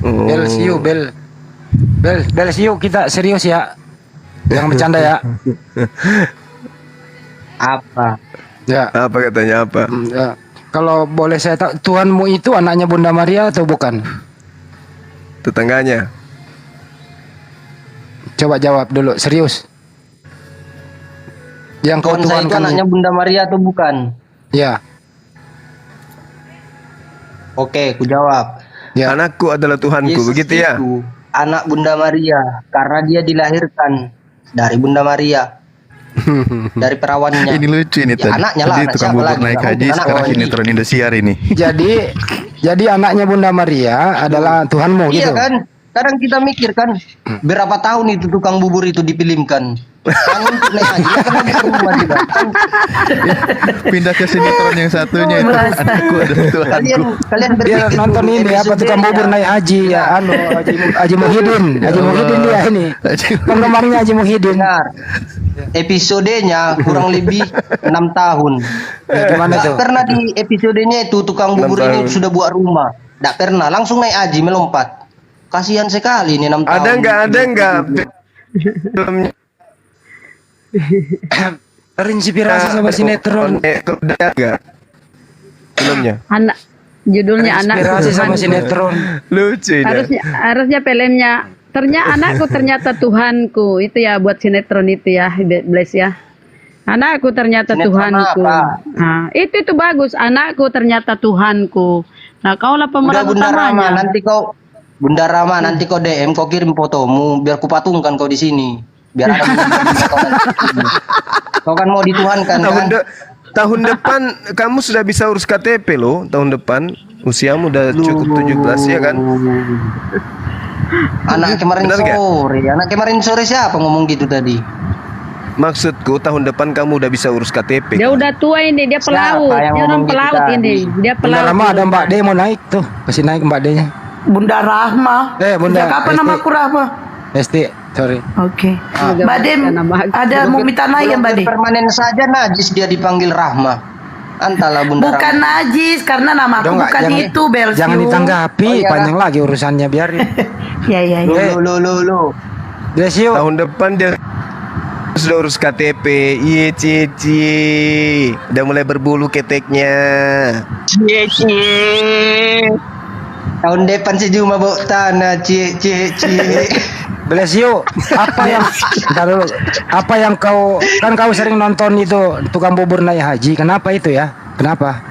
Oh. Bless you, kita serius ya. Jangan bercanda ya. Apa? Ya. Apa katanya apa? Ya. Kalau boleh saya tahu, Tuhanmu itu anaknya Bunda Maria atau bukan? Tetangganya. Coba jawab dulu, serius. Yang kau Tuhan saya itu tuhankan anaknya Bunda Maria atau bukan? Ya, Oke, ku jawab. ya. Anakku adalah Tuhanku, Yesus begitu ya? itu anak Bunda Maria karena dia dilahirkan dari Bunda Maria. Dari perawannya. Ini lucu ini Ya, tadi. anaknya lah, Tadi anak tukang siapa bubur lagi? naik Nggak haji, mungkin anak sekarang orang ini. sinetron Indosiar ini. Jadi anaknya Bunda Maria adalah Tuhanmu Iya gitu. kan? Kadang kita mikir kan, berapa tahun itu tukang bubur itu difilmkan? Kan untuk naik haji, kan lagi ke rumah juga. Kan Pindah ke sinetron yang satunya itu. Anakku adalah Tuhanku. kalian Dia berpikir nonton dulu, ini apa episode tukang bubur ya. naik haji ya, Haji Muhyiddin dia ini. Penggemarnya Haji Muhyiddin. Benar. Episodenya kurang lebih 6 tahun. Ya, gimana Nggak tuh? pernah di episodenya itu tukang bubur 6 ini tahun. sudah buat rumah. Nggak pernah, langsung naik haji melompat. Kasihan sekali ini 6 tahun. Ada enggak filmnya Terinspirasi sama sinetron. Ada enggak filmnya? Anak judulnya anak Terinspirasi sama Tuhanku. sinetron. Lucu ini. Harusnya filmnya anakku ternyata Tuhanku, itu ya buat sinetron itu ya, Bless ya. Anakku ternyata Sinetron Tuhanku. apa? Nah, itu bagus. Anakku ternyata Tuhanku. Nah, kaulah Udah pemeran Bunda Rama, utamanya. Bunda Rama nanti kau DM, kau kirim fotomu biar ku patungkan kau di sini. Biar ada kau nanti. Kau kan mau dituhankan kan? Tahun depan kamu sudah bisa urus KTP loh. Tahun depan usiamu udah cukup 17 ya kan? Anak kemarin Benar nggak? sore, anak kemarin sore siapa ngomong gitu tadi? Maksudku tahun depan kamu udah bisa urus KTP. Dia udah tua ini, dia pelaut. Siapa yang Dia orang ngomong gitu pelaut tadi? ini. Dia Bunda pelaut. Rama ada Mbak D mau naik tuh, kasih naik Mbak D-nya. Bunda Rahma. Bunda Sejak kapan Esti. nama aku Rahma? Esti, sorry. Oke. Semoga Mbak Dem, nama aku. ada mau minta naik ya Mbak Dem? Permanen saja najis dia dipanggil Rahma. Antara Bunda Bukan Rahma. najis karena nama aku Udah nggak, bukan jangan- itu Belsiu. Jangan ditanggapi, Oh, iya, panjang lagi urusannya biarin. Ya ya ya. Lo. Bless you. Tahun depan dia sudah urus KTP. Iya cici. Udah mulai berbulu keteknya. Tahun depan sih cuma bawa tanah, cie. Bless you. Bentar dulu. Apa yang kau sering nonton itu tukang bubur naik haji? Kenapa itu ya? Kenapa?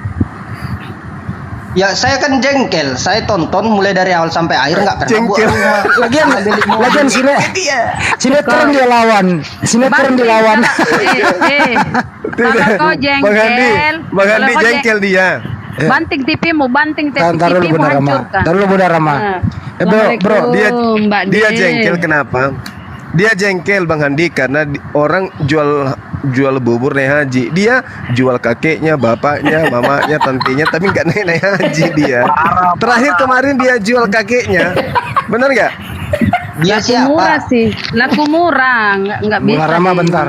Ya saya kan jengkel, saya tonton mulai dari awal sampai akhir nggak pernah buat Jengkel. rumah. Lagian sinetron dia lawan. Sinetron dia lawan. Kalau kau jengkel, Bang Handi kalau kau jengkel dia. banting TV-mu, banting Taruh dulu TV-mu Bunda Rama. hancurkan. Taruh dulu Bunda Rama. Bro, Dia Mbak dia De. jengkel kenapa? Dia jengkel Bang Handi karena orang jual bubur naik haji. Dia jual kakeknya, bapaknya, mamanya, tantenya, tapi nggak naik haji dia. Terakhir kemarin dia jual kakeknya. Benar nggak? Dia Laku murah siapa? sih, laku murah, nggak bisa. Bunda Rama sih. bentar.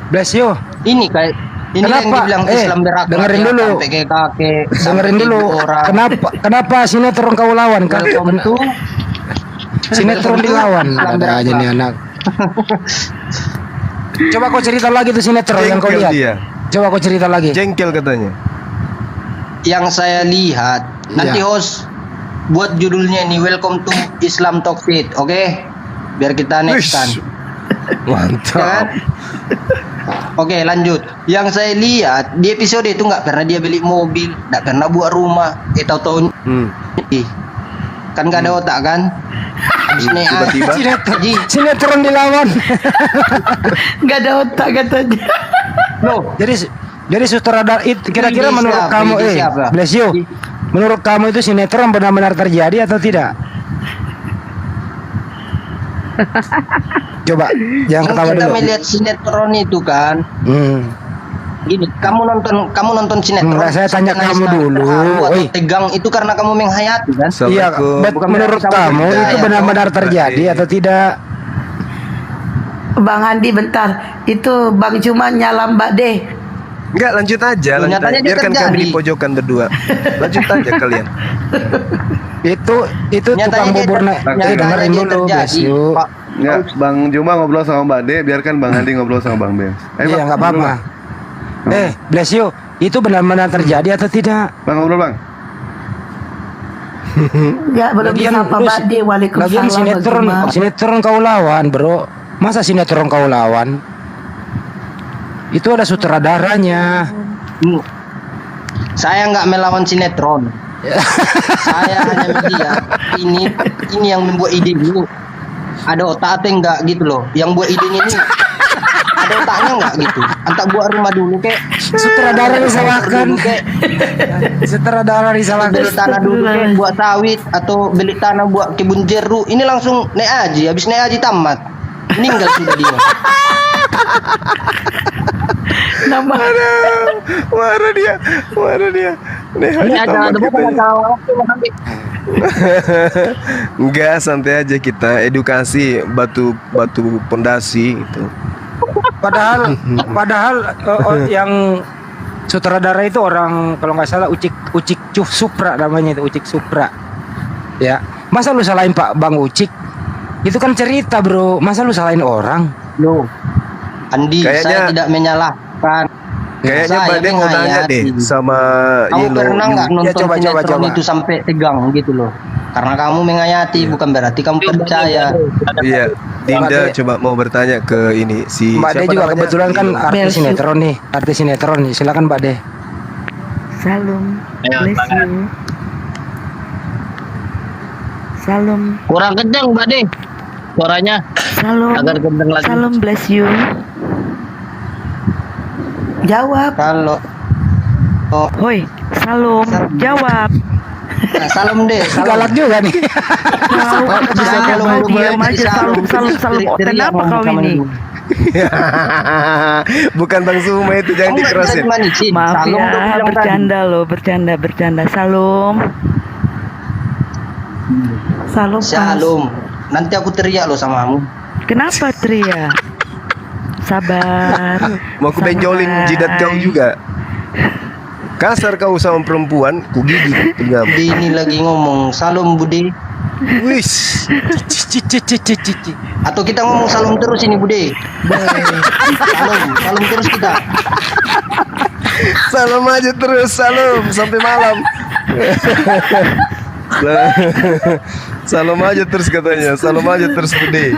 Bless you. Ini kayak ini yang Kenapa? dibilang Islam berakhlak. Dengerin ya, dulu. Sampai ke kakek, Dengerin sampai dulu. ibu orang. Kenapa sinetron kau lawan? Welcome to Sinetron dilawan. Ada aja nih anak. Coba kau cerita lagi tuh sinetron yang kau Jengkel lihat. dia. Coba kau cerita lagi. Jengkel katanya. yang saya lihat. Nanti Ya. host buat judulnya ini Welcome to Islam Talk Fit, oke? biar kita nextkan. Wish. Ya Mantap. kan? Oke, lanjut. Yang saya lihat di episode itu nggak pernah dia beli mobil, nggak pernah buat rumah. Tahu-tahu kan nggak ada otak kan? Habis naik Tiba-tiba. Haji. Sinetron dilawan. Nggak ada otak katanya. Loh, Jadi sutradara itu kira-kira Ide menurut siapa? kamu Ide siapa? bless you. Menurut kamu itu sinetron benar-benar terjadi atau tidak? Coba jangan ketawa kita dulu. melihat sinetron itu kan. Gini, kamu nonton sinetron. Enggak, saya tanya sampai kamu nangis dulu. terharu atau Oi. tegang itu karena kamu menghayati kan? Iya, Assalamualaikum. Bukan menurut berarti kamu kamu percaya. itu benar-benar terjadi atau tidak? Bang Andi bentar. Itu Bang Cuma nyala Mbak De. Enggak, lanjut aja, lanjut Nyatanya aja. dia Biarkan terjadi. kami di pojokan berdua. Lanjut aja kalian. Itu Nyatanya tukang dia bubur naik. nyatanya Dengerin dia dulu, bless terjadi. you. Pak, Enggak, Bang Juma ngobrol sama Mbak De, biarkan Bang Andi ngobrol sama Bang Ben. Iya, Bang, nggak ngobrol, apa-apa. Bless you. Itu benar-benar terjadi atau tidak? Bang ngobrol Bang. Ya belum Lagian disapa lu- Mbak De. Lagian Waalaikumsalam. sinetron, Bang Cuma. sinetron kau lawan, bro. Masa sinetron kau lawan? Itu ada sutradaranya. saya nggak melawan sinetron. Saya hanya melihat ini yang membuat ide ini ada otak atau enggak gitu loh. Yang buat idenya ini ada otaknya enggak gitu. Antak buat rumah dulu kek. Sutradara disalahkan. Dulu, kek. Sutradara disalahkan. Beli tanah dulu kek buat sawit atau beli tanah buat kebun jeruk. Ini langsung naik haji, habis naik haji tamat. Meninggal sudah dia. Nama Mana dia? Nih, Ini aja acara tamat debat katanya. acara waktu nanti. Enggak, santai aja kita edukasi batu pondasi itu. Padahal yang sutradara itu orang kalau nggak salah Ucik Supra namanya itu, Ucik Supra. Ya, masa lu salahin Pak Bang Ucik? Itu kan cerita, bro. Masa lu salahin orang? Loh. Andi, saya Kayaknya- tidak menyalahkan. Kayaknya Saya Mbak De mau nanya menghayati. deh sama Kamu Yellow. pernah nggak nonton coba, sinetron coba. itu sampai tegang gitu loh? Karena kamu menghayati, bukan berarti kamu percaya. Iya, Dinda Mbak De- coba mau bertanya ke ini si Mbak De siapa juga namanya? kebetulan kan Yellow. artis Belsu. sinetron nih, artis sinetron nih. Silakan Mbak De. Salam, Ayo, bless tangan. you. Salam, Kurang kenceng, Mbak De. Suaranya salam, agar kenceng lagi. salam, bless you. jawab. Kalau Hoi, salam, jawab. nah, salam deh, salam. Galak juga nih. Kau Bisa jangan kalau mau berubah diam jadi aja, salam, salam. Oh, kenapa kau ini? Bukan Bang Suma itu, jangan Kamu nggak bisa dikerasin. dimanisin. Maaf Salam dong ya, bilang tadi. bercanda loh, bercanda. Salam. Salam. Shalom. Nanti aku teriak loh sama kamu. Kenapa teriak? Sabar. Mau aku benjolin jidat kau juga. Kasar kau sama perempuan, ku gigit telingamu. Budi ini lagi ngomong salam Budi. Wis. Atau kita ngomong salam terus ini Budi. Salam terus kita. Salam aja terus, salam sampai malam. Salam aja terus katanya, salam aja terus Budi.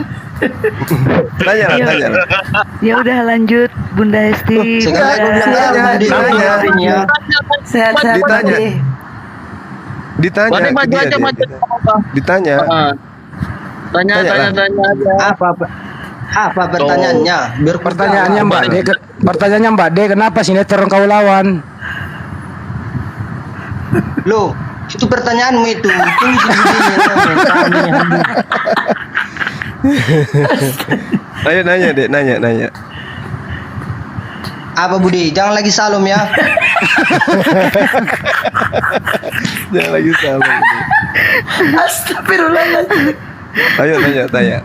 Tanya lah. Ya udah lanjut, Bunda Hesti. Sekali aku bilang Bunda. salam Budi. Tanya. Tanya. Sehat-sehat Mbak Ditanya. De. Ditanya Mbak De ke maju dia, aja, dia. maju. Ditanya. Tanya Tanya lah. aja. Apa pertanyaannya? Biar ku Pertanyaannya jawab. Mbak De, pertanyaannya Mbak De, kenapa sinetron kau lawan? Loh, itu pertanyaanmu itu. Tunggu si Budinya. Ayo nanya deh, nanya. Apa Budi? Jangan lagi salam ya. Jangan lagi salam. Astagfirullahaladzim. Ayo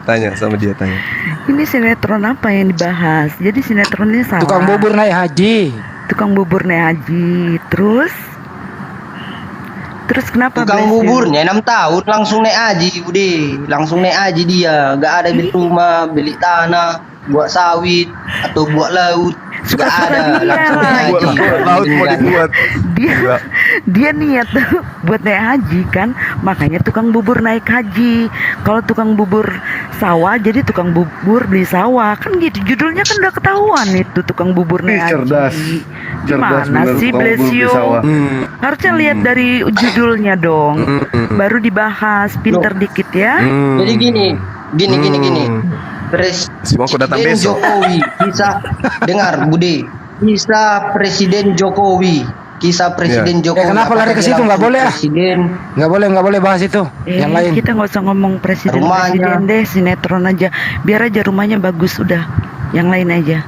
tanya sama dia, tanya. Ini sinetron apa yang dibahas? Jadi sinetronnya salah. Tukang bubur naik haji. Tukang bubur naik haji. Terus kenapa? Tukang Bless you? buburnya 6 tahun langsung naik haji Budi. Langsung naik haji dia. Gak ada beli rumah, beli tanah, buat sawit atau buat laut. Suka-suka ada dia langsung naik lah. haji. Laut mau dibuat. Dia niat buat naik haji kan, makanya tukang bubur naik haji. Kalau tukang bubur sawah jadi tukang bubur beli sawah kan gitu, judulnya kan udah ketahuan itu tukang bubur Ih, naik cerdas. haji. Cerdas Gimana bener sih, tukang bless bubur di you? sawah. Harusnya lihat dari judulnya dong, baru dibahas, pinter dikit ya. Jadi gini. Semua aku datang Presiden besok. Jokowi, kisah dengar Bude, kisah Presiden Jokowi, kisah Presiden Jokowi. kenapa lari ke situ? Apakah Nggak boleh ah. Presiden Nggak boleh bahas itu. Yang lain. Kita nggak usah ngomong presiden Rumahnya. deh, sinetron aja. Biar aja rumahnya bagus udah. Yang lain aja.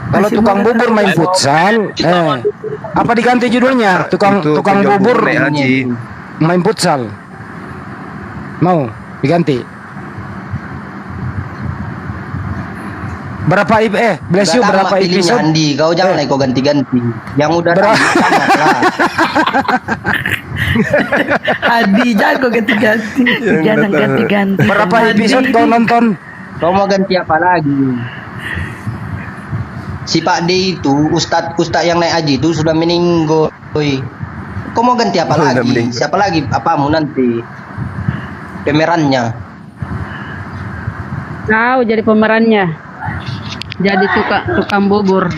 Kalau tukang bubur main futsal, apa diganti judulnya? Tukang Itu tukang kerja bubur naik haji. main futsal. Mau diganti? Berapa bless you, berapa pilihnya episode? Andi, kau jangan kau ganti-ganti. Yang udah Berapa? tamat lah. Adi jago ganti-ganti. Jangan ganti-ganti. Berapa Adi. episode kau nonton? Kau mau ganti apa lagi? Si Pak D itu, Ustadz yang naik haji itu sudah meninggal. Kau mau ganti apa Udah lagi? meninggal. Siapa lagi? Apamu nanti? Pemerannya. Kau jadi pemerannya. Jadi tukang bubur.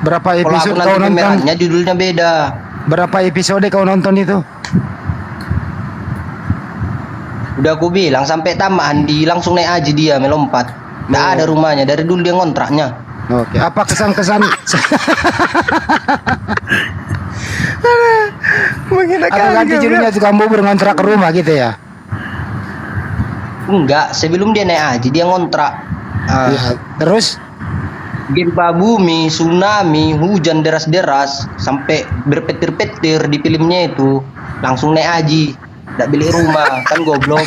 Berapa Kalau aku episode nanti kau nonton? pemerannya judulnya beda. Berapa episode kau nonton itu? Udah aku bilang sampai tamat Andi langsung naik haji dia melompat. Nggak ada rumahnya dari dulu dia ngontraknya. Oke, apa kesan-kesan? Apa ganti judulnya tukang bubur ngontrak ke rumah gitu ya? Enggak, sebelum dia naik haji dia ngontrak. Ya, terus Gempa bumi, tsunami, hujan deras-deras sampai berpetir-petir di filmnya itu langsung naik haji. Nggak beli rumah kan goblok.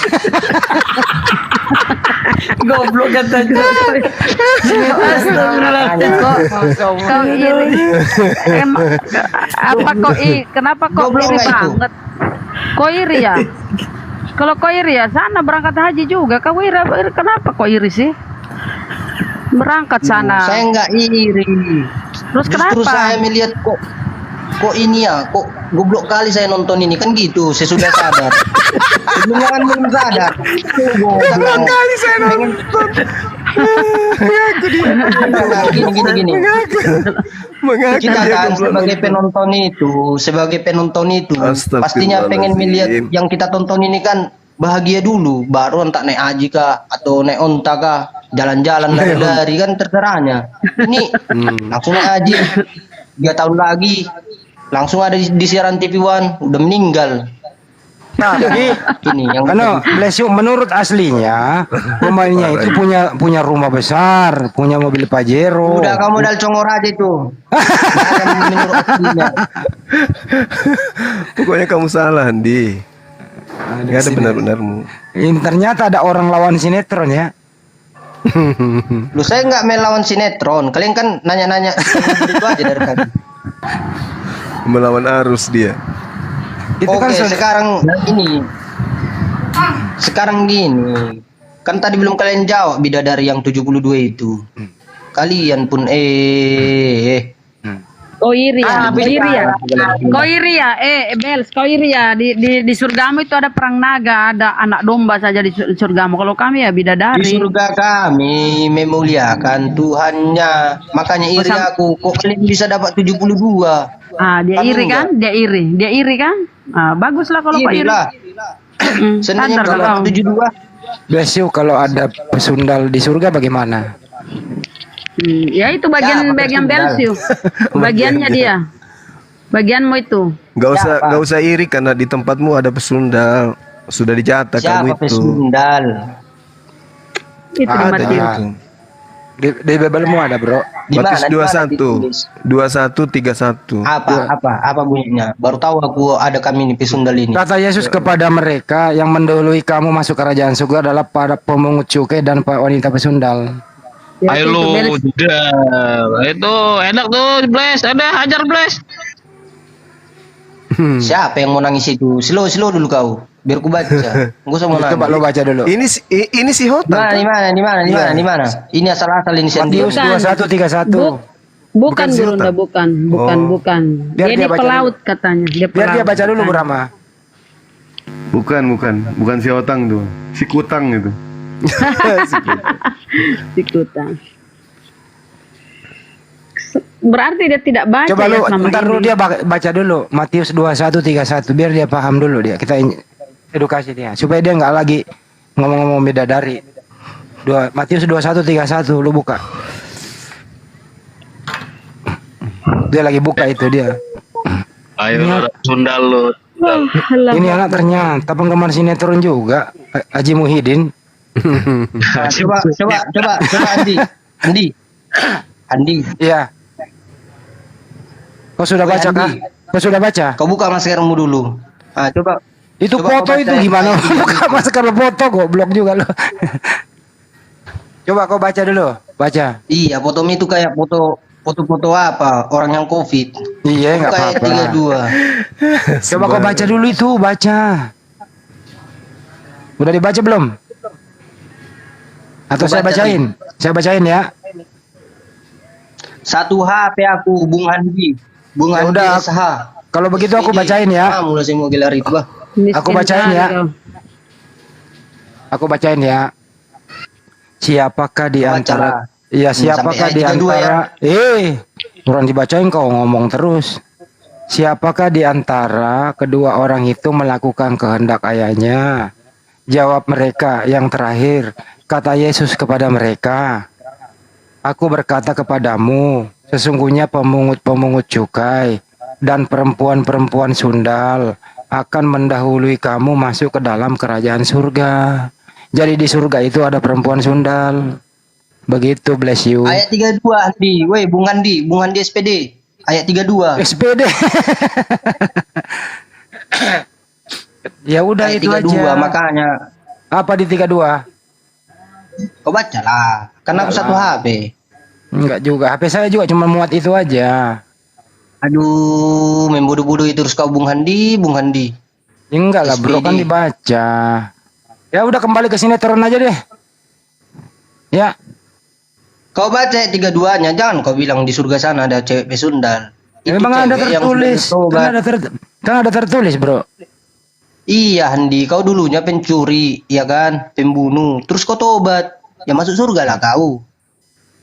Goblok katanya. Kau iri. Apa kau kenapa kau Goblok iri nggak itu? banget? Kau iri ya? Kalau kau iri ya sana berangkat haji juga. Kau iri, kenapa kau iri sih? Berangkat sana. Saya nggak iri. Terus Justru kenapa? saya melihat kok ini ya, kok goblok kali saya nonton ini kan gitu. Saya sudah sadar. Sebelumnya kan belum sadar. Goblok kali saya nonton. Gini. Kita kan sebagai penonton itu pastinya pengen melihat yang kita tonton ini kan bahagia dulu, baru entak naik haji kah atau naik onta kah, jalan-jalan lari-lari kan terserahnya. Ini langsung naik haji 3 tahun lagi langsung ada di siaran TV One udah meninggal. nah, jadi Ini yang bless you, menurut aslinya pemainnya itu punya rumah besar, punya mobil Pajero. udah kamu dal congor aja itu. Nggak ada menurut aslinya. Pokoknya kamu salah, Andi. Gak ada benar-benarmu. Ternyata ada orang lawan sinetron ya. Lu saya nggak melawan sinetron. Kalian kan nanya-nanya itu aja dari tadi. Melawan arus dia. Itu Oke, kan sekarang gini. Kan tadi belum kalian jawab bidadari yang 72 itu. Kalian pun Kau iri ya? Kau iri ya? Bels, kau iri ya? Di surgamu itu ada perang naga, ada anak domba saja di surgamu. Kalau kami ya di bidadari. surga kami memuliakan Tuhannya. Makanya iri aku. Kok kalian bisa dapat 72? Ah, dia Kamu iri enggak? kan? Dia iri kan? Ah, baguslah kalau kau iri. Iri lah. Seandainya Sadar kalau kau. 72. bless you, kalau ada pesundal di surga bagaimana? Ya itu bagian Siapa Bels pesundal? yuk. Bagiannya dia. Bagianmu itu. Gak usah iri karena di tempatmu ada pesundal. Sudah dicatat kamu Siapa itu. pesundal? Itu di Ada Matius. itu. Di Bibelmu ada, Bro. Di mana? Matius Di mana 21 ditulis? 21:31. Apa bunyinya? Baru tahu aku ada kami ini pesundal ini. Kata Yesus kepada mereka, yang mendahului kamu masuk kerajaan surga adalah para pemungut cukai dan wanita pesundal. Ya, Ayo itu lu Bels. juga. Itu enak tuh, Bless. Ada hajar, Bless. Siapa yang mau nangis itu? Slow dulu kau. Biar ku baca. Gua sama Coba lo baca dulu. Ini si Hotan. Di mana? Ini asal-asal ini sendiri. Matius 21:31. Bukan si Gurunda, Hotan. bukan. Biar Dia dia di baca pelaut katanya. Biar dia baca dulu Bu Rama. Bukan si Otang tuh, si Kutang itu. Si Kutang. Berarti dia tidak baca Coba ya lu selama ntar ini. dulu dia baca dulu Matius 21:31 biar dia paham dulu dia. Kita edukasi dia supaya dia nggak lagi ngomong-ngomong bidadari. Matius 21:31 lu buka. Dia lagi buka itu dia. Ayo Sundal lu. Ini anak ternyata penggemar sinetron juga. Haji Muhyiddin. Nah, coba Andi. Iya. Kau sudah baca kah? Kau sudah baca? Kau buka maskermu dulu. Ah, coba. Itu Coba foto kau itu baca gimana? ayat 32. Buka masker foto goblok juga lo. Coba kau baca dulu. Baca. Iya, fotomu itu kayak foto apa? Orang yang COVID. Iya, enggak Kayak apa-apa. 32. Coba kau baca dulu itu, baca. Udah dibaca belum? Atau Gua saya baca bacain? Saya bacain ya. Satu HP aku Bung Andi. Bung Ya Andi udah. SH. Kalau begitu aku bacain ya. Ah, mulai saya mau gelar itu, bah. Miskin Aku bacain kali ya. kau. Aku bacain ya. Siapakah di Baca antara lah. Iya, Sampai siapakah ayat di 32 antara kurang dibacain kau ngomong terus. Siapakah di antara kedua orang itu melakukan kehendak ayahnya? Jawab mereka yang terakhir. Kata Yesus kepada mereka, Aku berkata kepadamu, sesungguhnya pemungut-pemungut cukai dan perempuan-perempuan sundal akan mendahului kamu masuk ke dalam kerajaan surga. Jadi di surga itu ada perempuan sundal. Begitu, bless you. Ayat 32 Andi. Woi, Bung Andi SPD. Ayat 32. SPD. Ya udah Ayat itu 32 aja. makanya Apa di 32? kau baca lah. Karena aku satu HP. Enggak juga. HP saya juga cuma muat itu aja. Aduh, main bodoh-bodoh itu terus kau Bung Handi. Ya enggak lah bro, SPD. kan dibaca. Ya udah kembali ke sinetron aja deh. Ya. Kau baca ayat 32-nya, jangan kau bilang di surga sana ada cewek pesundal. Ya, Itu memang ada cewek yang tertulis. sudah bertobat. Kan ada tertulis bro. Iya Handi, kau dulunya pencuri, ya kan, pembunuh. Terus kau tobat, ya masuk surga lah kau.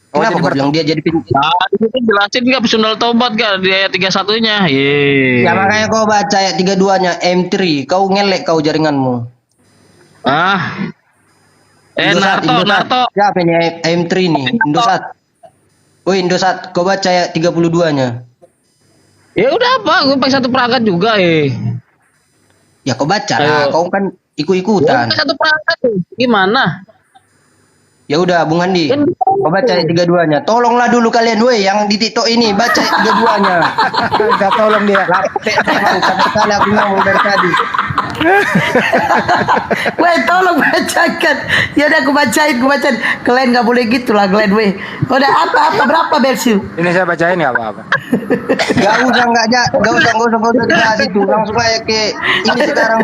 Kenapa jadi kau bilang dia jadi pencuri? Nah, itu jelasin nggak Sundal tobat gak di ayat 31-nya? Ya makanya kau baca ayat 32-nya M3, kau ngelek kau jaringanmu. Ah. Indosat. Narto. Siapa ini M3 nih? Indosat. Woi Indosat, kau baca ayat 32-nya. Ya udah apa, gue pakai satu perangkat juga Ya kau baca lah, Ayo. kau kan Gue ikut-ikutan. pakai satu perangkat gimana? Ya udah Bung Handi, kau baca ayat 32-nya. Tolonglah dulu kalian woi yang di TikTok ini baca ayat 32-nya. Kita tolong dia. Lapet memang sekali aku ngomong dari tadi. Weh tolong bacakan. Ya udah aku bacain. Kalian nggak boleh gitu lah Glenn weh. Udah apa berapa versi? Ini saya bacain nggak apa-apa. Gak usah dibahas itu. Langsung aja ke ini sekarang.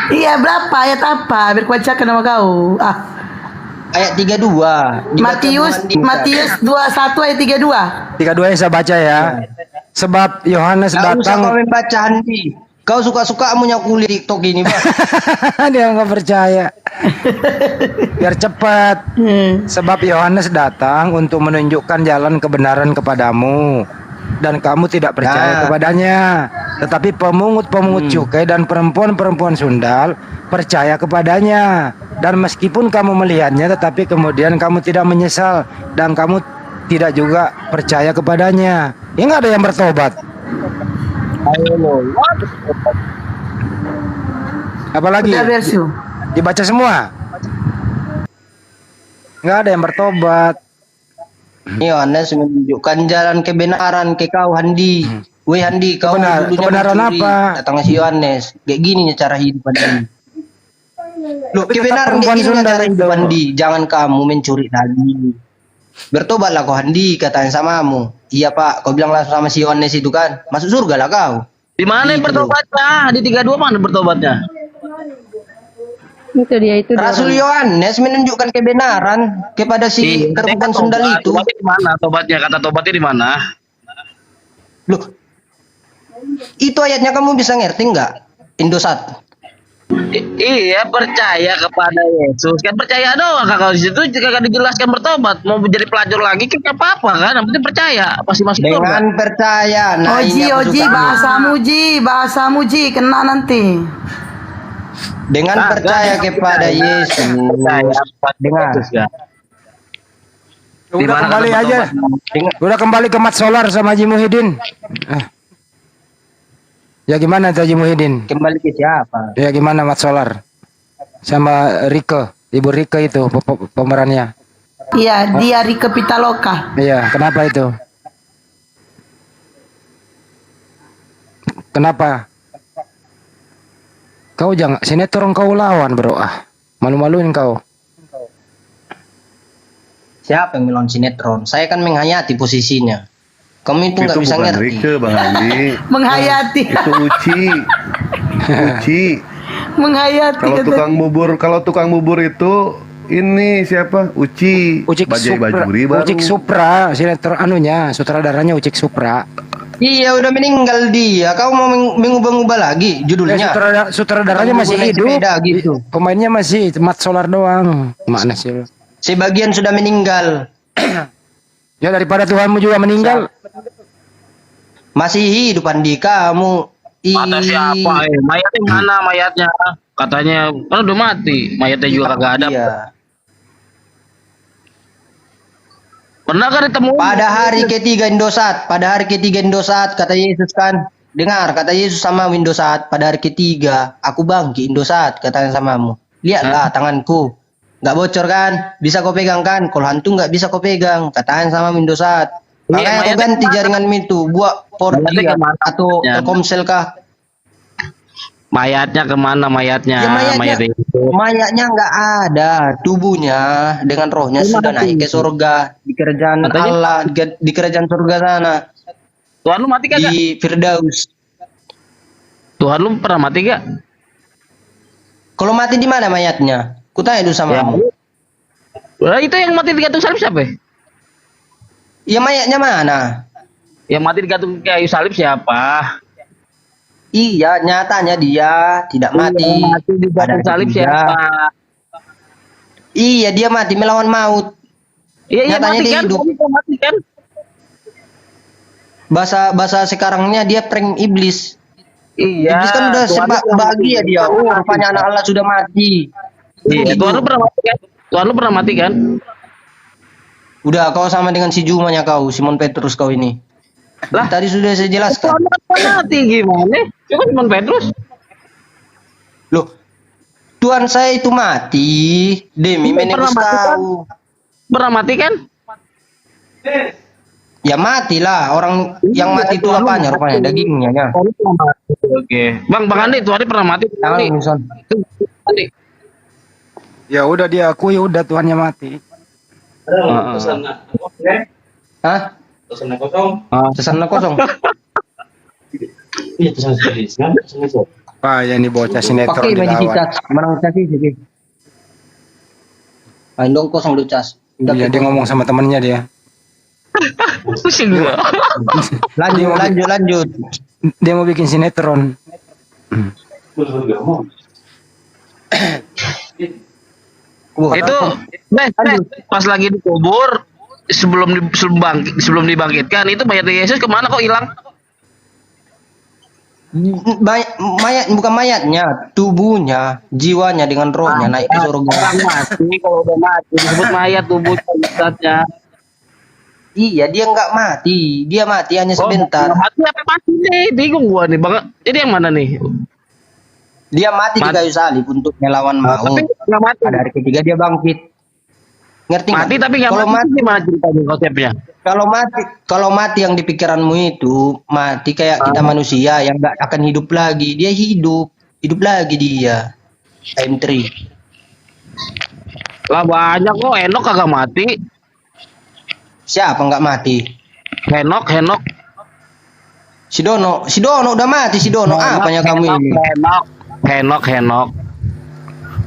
Iya berapa ayat apa? Biar aku bacakan sama kau. Ayat 32. Matius 21 ayat 32. 32 yang saya baca ya. Sebab Yohanes Gak usah datang. kau membaca Handi. Kau suka-suka punya kulit TikTok ini, Bang. Dia nggak percaya. Biar cepat. Sebab Yohanes datang untuk menunjukkan jalan kebenaran kepadamu dan kamu tidak percaya kepadanya. Tetapi pemungut-pemungut cukai dan perempuan-perempuan sundal percaya kepadanya. Dan meskipun kamu melihatnya tetapi kemudian kamu tidak menyesal dan kamu tidak juga percaya kepadanya. Ya nggak ada yang bertobat. Apalagi Udah versi. dibaca semua. Nggak ada yang bertobat. Yohanes menunjukkan jalan kebenaran ke kau Handi. Weh Handi, kau dulunya kebenaran mencuri. apa? Datang si Yohanes. Kayak gini nih cara hidup Handi. Loh, Tapi tetap kebenaran kayak perempuan gini sundal cara hidup itu. Handi. Jangan kamu mencuri lagi. Bertobatlah kau Handi, katanya samamu. Iya Pak, kau bilang langsung sama si Yohanes itu kan. Masuk surga lah kau. Di mana yang Gitu. bertobatnya? Di 32 mana bertobatnya? Itu dia itu. dia Rasul orang. Yohanes menunjukkan kebenaran kepada si perempuan sundal itu. Tobatnya di mana? Tobatnya, kata tobatnya di mana? Loh, itu ayatnya kamu bisa ngerti nggak? Indosat. Iya, percaya kepada Yesus. Kan percaya doang. Kalau di situ jika dijelaskan bertobat, mau menjadi pelacur lagi kan nggak apa-apa kan? Yang penting percaya, pasti masuk surga. Dengan percaya. Nah, Oji, ini aku Oji, suka. bahasamu Ji, kena nanti. Dengan percaya kepada Yesus. Dengar. Udah kembali aja. Udah kembali ke Mat Solar sama Haji Muhyiddin. Ya gimana tuh Haji Muhyiddin? Kembali ke siapa? Ya gimana Mat Solar? Sama Rike, Ibu Rike itu pemerannya. Iya, dia Rike Pitaloka. Iya, kenapa itu? Kenapa? Kau jangan sinetron kau lawan bro malu-maluin kau. Siapa yang melawan sinetron? Saya kan menghayati posisinya. Kamu itu nggak Itu bisa bukan ngerti. Rike, Bang Andi. Menghayati. Itu Uci. Uci. Menghayati. Kalau tukang bubur itu ini siapa? Uci. Ucik Bajai Supra. Bajuri baru. Ucik Supra, sinetron anunya, sutradaranya Ucik Supra. Iya, udah meninggal dia. Kau mau mengubah-ubah lagi judulnya? Sutradaranya masih Naik hidup. sepeda gitu. Pemainnya masih Mat Solar doang. Mana sih? Sebagian sudah meninggal. Ya daripada Tuhanmu juga meninggal. Masih hidup Andi kamu. Kata siapa? Mayatnya mana mayatnya? Katanya kan udah mati. Mayatnya juga kagak ada. Iya. Pernah kan ditemu? Pada hari ketiga Indosat, kata Yesus kan. Dengar, kata Yesus sama Indosat, pada hari ketiga aku bangkit Indosat, katanya samamu. Lihatlah tanganku. Nggak bocor kan? Bisa kau pegang kan? Kalau hantu nggak bisa kau pegang, katakan sama Indosat. Makanya kau ganti jaringan itu, buat 4G atau Telkomsel kah? Mayatnya kemana mayatnya? Ya, mayatnya nggak ada, tubuhnya dengan rohnya sudah naik ke surga di kerajaan Allah, di kerajaan surga sana. Tuhan lu mati kagak? Di Firdaus. Tuhan lu pernah mati gak? Kalau mati di mana mayatnya? Kutanya dulu sama kamu. Nah, itu yang mati digantung salib siapa? Ya mayatnya mana? Yang mati digantung kayu salib siapa? Iya, nyatanya dia tidak mati. Mati digantung salib siapa? Iya, dia mati melawan maut. Iya, nyatanya mati dia kan? hidup. Mati kan? Bahasa sekarangnya dia prank iblis. Iya. Iblis kan udah serba bahagia dia. Rupanya anak Allah sudah mati. Iya, Tuhan lu pernah mati kan? Tuhan lu pernah mati kan? Udah, kau sama dengan si Jumanya kau, Simon Petrus kau ini. Lah, tadi sudah saya jelaskan. Tuhan mati gimana? Cuma Simon Petrus. Loh, Tuhan saya itu mati demi menebus kau. Pernah mati kan? Ya matilah, orang yang mati itu apanya rupanya? Dagingnya ya. Oke. Bang Andi, Tuhan pernah mati. Andi. Ya udah diakui udah Tuhannya mati. Hah? Pesannya kosong. Pak ya ini bocah sinetron Pakai baju dilawan. cas, menang cas sih. Main dong kosong lu cas. Iya dia ngomong sama temennya dia. Pusing gua. Lanjut. Dia mau bikin sinetron. Itu pas lagi dikubur sebelum dibangkitkan itu mayat Yesus kemana kok hilang? Mayat bukan mayatnya, tubuhnya, jiwanya dengan rohnya naik ke surga. Mati kalau udah mati disebut mayat tubuhnya. Iya, dia nggak mati, dia mati hanya sebentar. Mati apa mati nih? Bingung gua nih, Bang. Jadi yang mana nih? Dia mati di kayu salib untuk melawan maut. Tapi nggak mati. Pada hari ketiga dia bangkit. Ngerti Mati nggak? tapi nggak Kalau mati gimana ceritanya konsepnya? Kalau mati yang di pikiranmu itu mati kayak kita manusia yang nggak akan hidup lagi. Dia hidup lagi dia. Time 3. Lah banyak kok Henok kagak mati. Siapa nggak mati? Henok. Si Dono udah mati si Dono. Apanya kamu ini? Henok.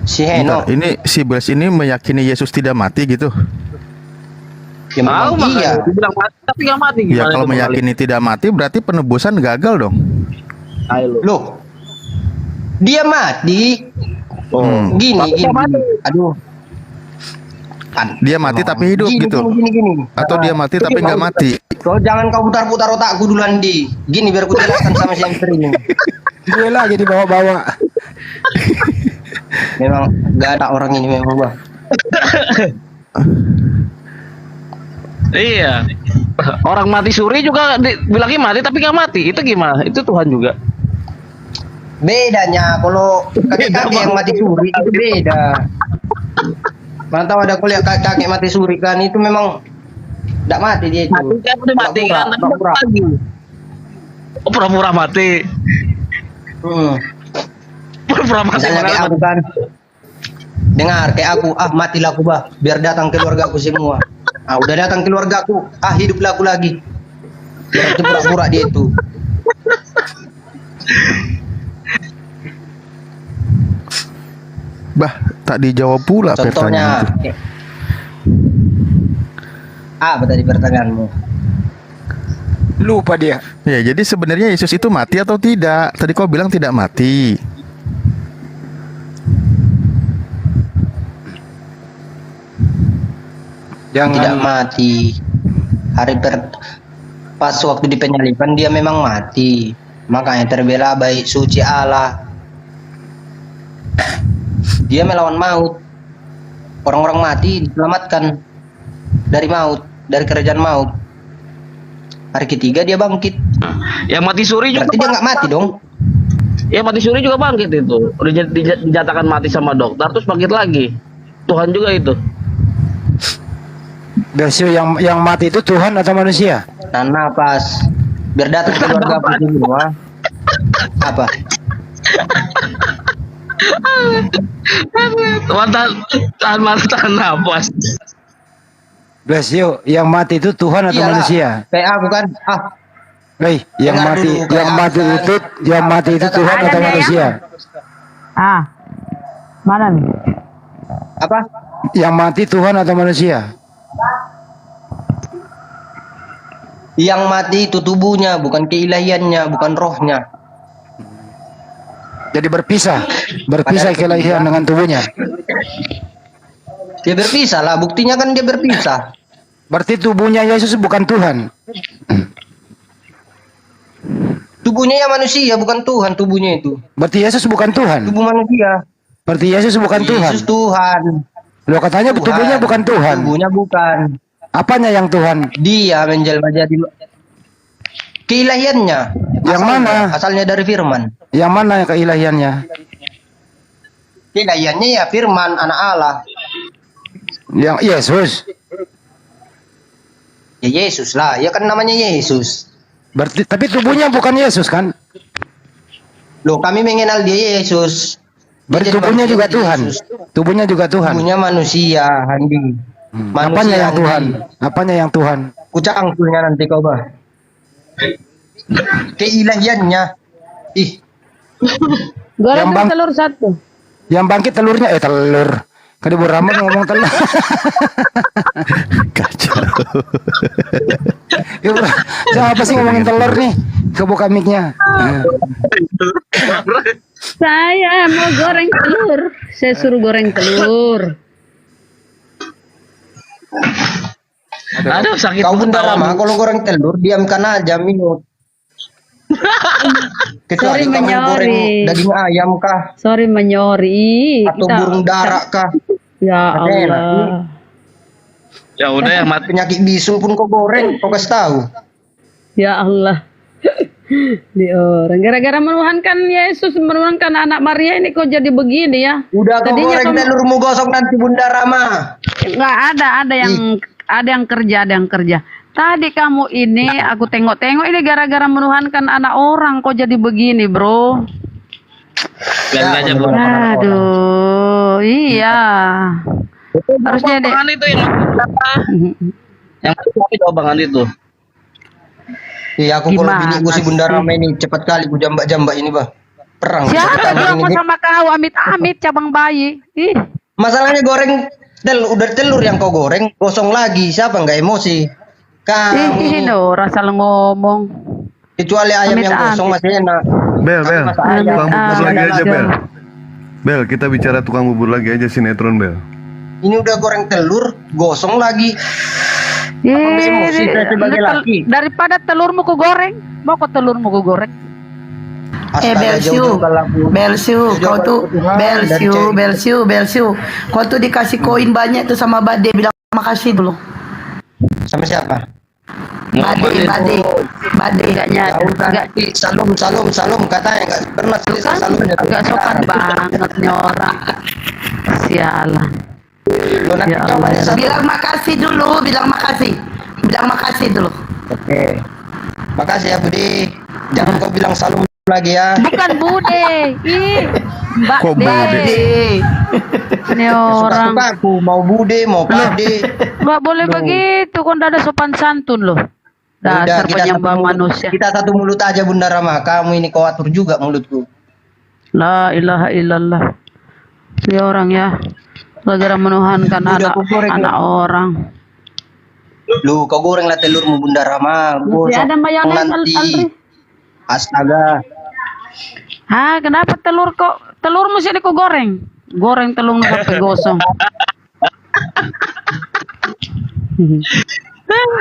Si Henok. Bentar, ini si Blas ini meyakini Yesus tidak mati gitu. Ya memang Tahu iya. makanya dibilang mati tapi nggak mati Ya gimana kalau itu, Bang Ali? meyakini tidak mati berarti penebusan gagal dong. Ayo lu. Loh. Dia mati. Hmm. Gini. Aduh. Dia mati tapi hidup gitu. Gini. Atau dia mati tapi nggak mati. Kau jangan kau putar-putar otakku duluan di. Gini biar ku jelaskan sama si hamster ini. Gue lagi dibawa-bawa. Memang gak ada orang ini memang Bang. Iya. Orang mati suri juga bilangnya mati tapi nggak mati. Itu gimana? Itu Tuhan juga. Bedanya kalau kakek-kakek yang mati suri itu beda. Mana tahu ada kuliah kakek mati suri kan itu memang tidak mati dia itu. Mati kan udah mati kan tapi Pura-pura. lagi. Oh, pura-pura mati. Pura-pura mati. Misalnya kayak aku kan. Dengar kayak aku, matilah aku bah, biar datang keluarga aku semua. Udah datang keluarga aku, hiduplah aku lagi. Biar itu pura-pura dia itu. Bah, tak dijawab pula Contohnya, pertanyaan itu. apa tadi pertanyaanmu? Lupa dia. Ya, jadi sebenarnya Yesus itu mati atau tidak? Tadi kau bilang tidak mati. Jangan Tidak mati. Pas waktu di penyaliban dia memang mati. Makanya terbela baik suci Allah. Dia melawan maut. Orang-orang mati diselamatkan dari maut, dari kerajaan maut. Hari ketiga dia bangkit. Yang mati suri juga. Berarti dia nggak mati dong. Yang mati suri juga bangkit itu. Udah dinyatakan mati sama dokter terus bangkit lagi. Tuhan juga itu. Bersio yang mati itu Tuhan atau manusia? Nah, napas. Biar datang keluarga aku semua. Apa? Tahan nafas. Bersio yang mati itu Tuhan atau Iyalah. manusia? Kayak aku kan. Yang Dengar mati dulu, yang kayak mati aku kan. itu yang mati itu Tuhan Ada atau nggak manusia? Mana nih? Apa? Yang mati Tuhan atau manusia? Yang mati itu tubuhnya, bukan keilahiannya, bukan rohnya. Jadi berpisah keilahian dengan tubuhnya. Dia berpisah lah, buktinya kan dia berpisah. Berarti tubuhnya Yesus bukan Tuhan. Tubuhnya ya manusia, bukan Tuhan tubuhnya itu. Berarti Yesus bukan Tuhan. Tubuh manusia. Berarti Yesus bukan Tuhan. Yesus Tuhan. Lo katanya Tuhan. tubuhnya bukan Tuhan. Tubuhnya bukan. Apanya yang Tuhan? Dia menjelma jadi keilahiannya. Yang mana? Asalnya dari firman. Yang mana yang keilahiannya? Keilahiannya ya firman anak Allah. Yang Yesus. Ya Yesus lah, ya kan namanya Yesus. Berarti tapi tubuhnya bukan Yesus kan? Loh, kami mengenal dia Yesus. Dia Berarti jadi tubuhnya manusia juga jadi Tuhan. Yesus. Tubuhnya juga Tuhan. Tubuhnya manusia, Handi. Apanya yang Handi. Tuhan? Apanya yang Tuhan? Kucak angkulnya nanti kau bah. Keilahiannya. Ih, Goreng Yang bang- telur satu. Yang bangkit telurnya telur. Kan Ibu Rama ngomong telur. Kacau. Ibu, siapa sih ngomongin telur nih? Kebuka mic-nya. Saya mau goreng telur. Saya suruh goreng telur. Aduh sakit kau Bunda ketawa. Rama kalau goreng telur diamkan aja minut. Kecuali Sorry, kamu goreng menyori. daging ayam kah Sorry menyori. atau burung dara kah? Ya Ada enak. Allah. Ya udah yang mati. Penyakit bisul pun kau goreng, kau kasih tahu. Ya Allah. Di orang gara-gara menuhankan Yesus, menuhankan anak Maria ini kok jadi begini ya? Udah kau Tadinya goreng kamu- telurmu gosok nanti Bunda Rama. Nggak ada yang kerja. Tadi kamu ini aku tengok-tengok ini gara-gara menuhankan anak orang kok jadi begini, Bro. Biarin aja Bu. Aduh, iya. Harusnya deh. Bangan itu yang mati coba bangan itu. Iya, aku kalau Gimana bini si Bunda sih? Rama ini cepat kali ku jambak-jambak ini, Bah. Perang. Siapa bilang mau sama kau? Amit-amit cabang bayi. Ih, Masalahnya goreng udah telur yang kau goreng gosong lagi. Siapa nggak emosi? Kamu. no, rasa lu ngomong. Kecuali ayam yang Amit-amit. gosong masih enak. Bel, Bel, Masa ayam tukang bubur amit, lagi aja, amit. Bel. Bel, kita bicara tukang bubur lagi aja sinetron, Bel. Ini udah goreng telur, gosong lagi. emosi, saya sebagai laki. Daripada telurmu ku goreng, mau kok telurmu ku goreng? Astaga, jauh-jauh kalau aku- Belsiu, kau tuh dari cewek. Belsiu. Kau tuh dikasih koin banyak tuh sama Bade, bilang makasih dulu. Sama siapa? Bade. Enggaknya, enggak Salam katanya nggak pernah selesai salamnya. enggak sopan banget nih orang. Sialan. Lo nanti Ya coba Allah. deh, Salam. Bilang makasih dulu, bilang makasih dulu. Oke. Makasih ya Budi. Jangan kau bilang salam lagi ya. Bukan Bude. Ih, Mbak Kok De. Bude? Ini orang. Suka aku mau Bude, mau Pade. Nggak boleh begitu, kan ada sopan santun loh. Dasar penyembah manusia. Kita satu mulut aja Bunda Rama. Kamu ini kau atur juga mulutku. La ilaha illallah. Si orang ya. Gara-gara menuhankan Udah anak aku goreng, anak orang. Lu kau gorenglah telurmu Bunda Rama. Masih ada mayones nanti. Andri. Astaga. Hah, kenapa telurmu sini ku goreng? Goreng telurmu pakai gosong.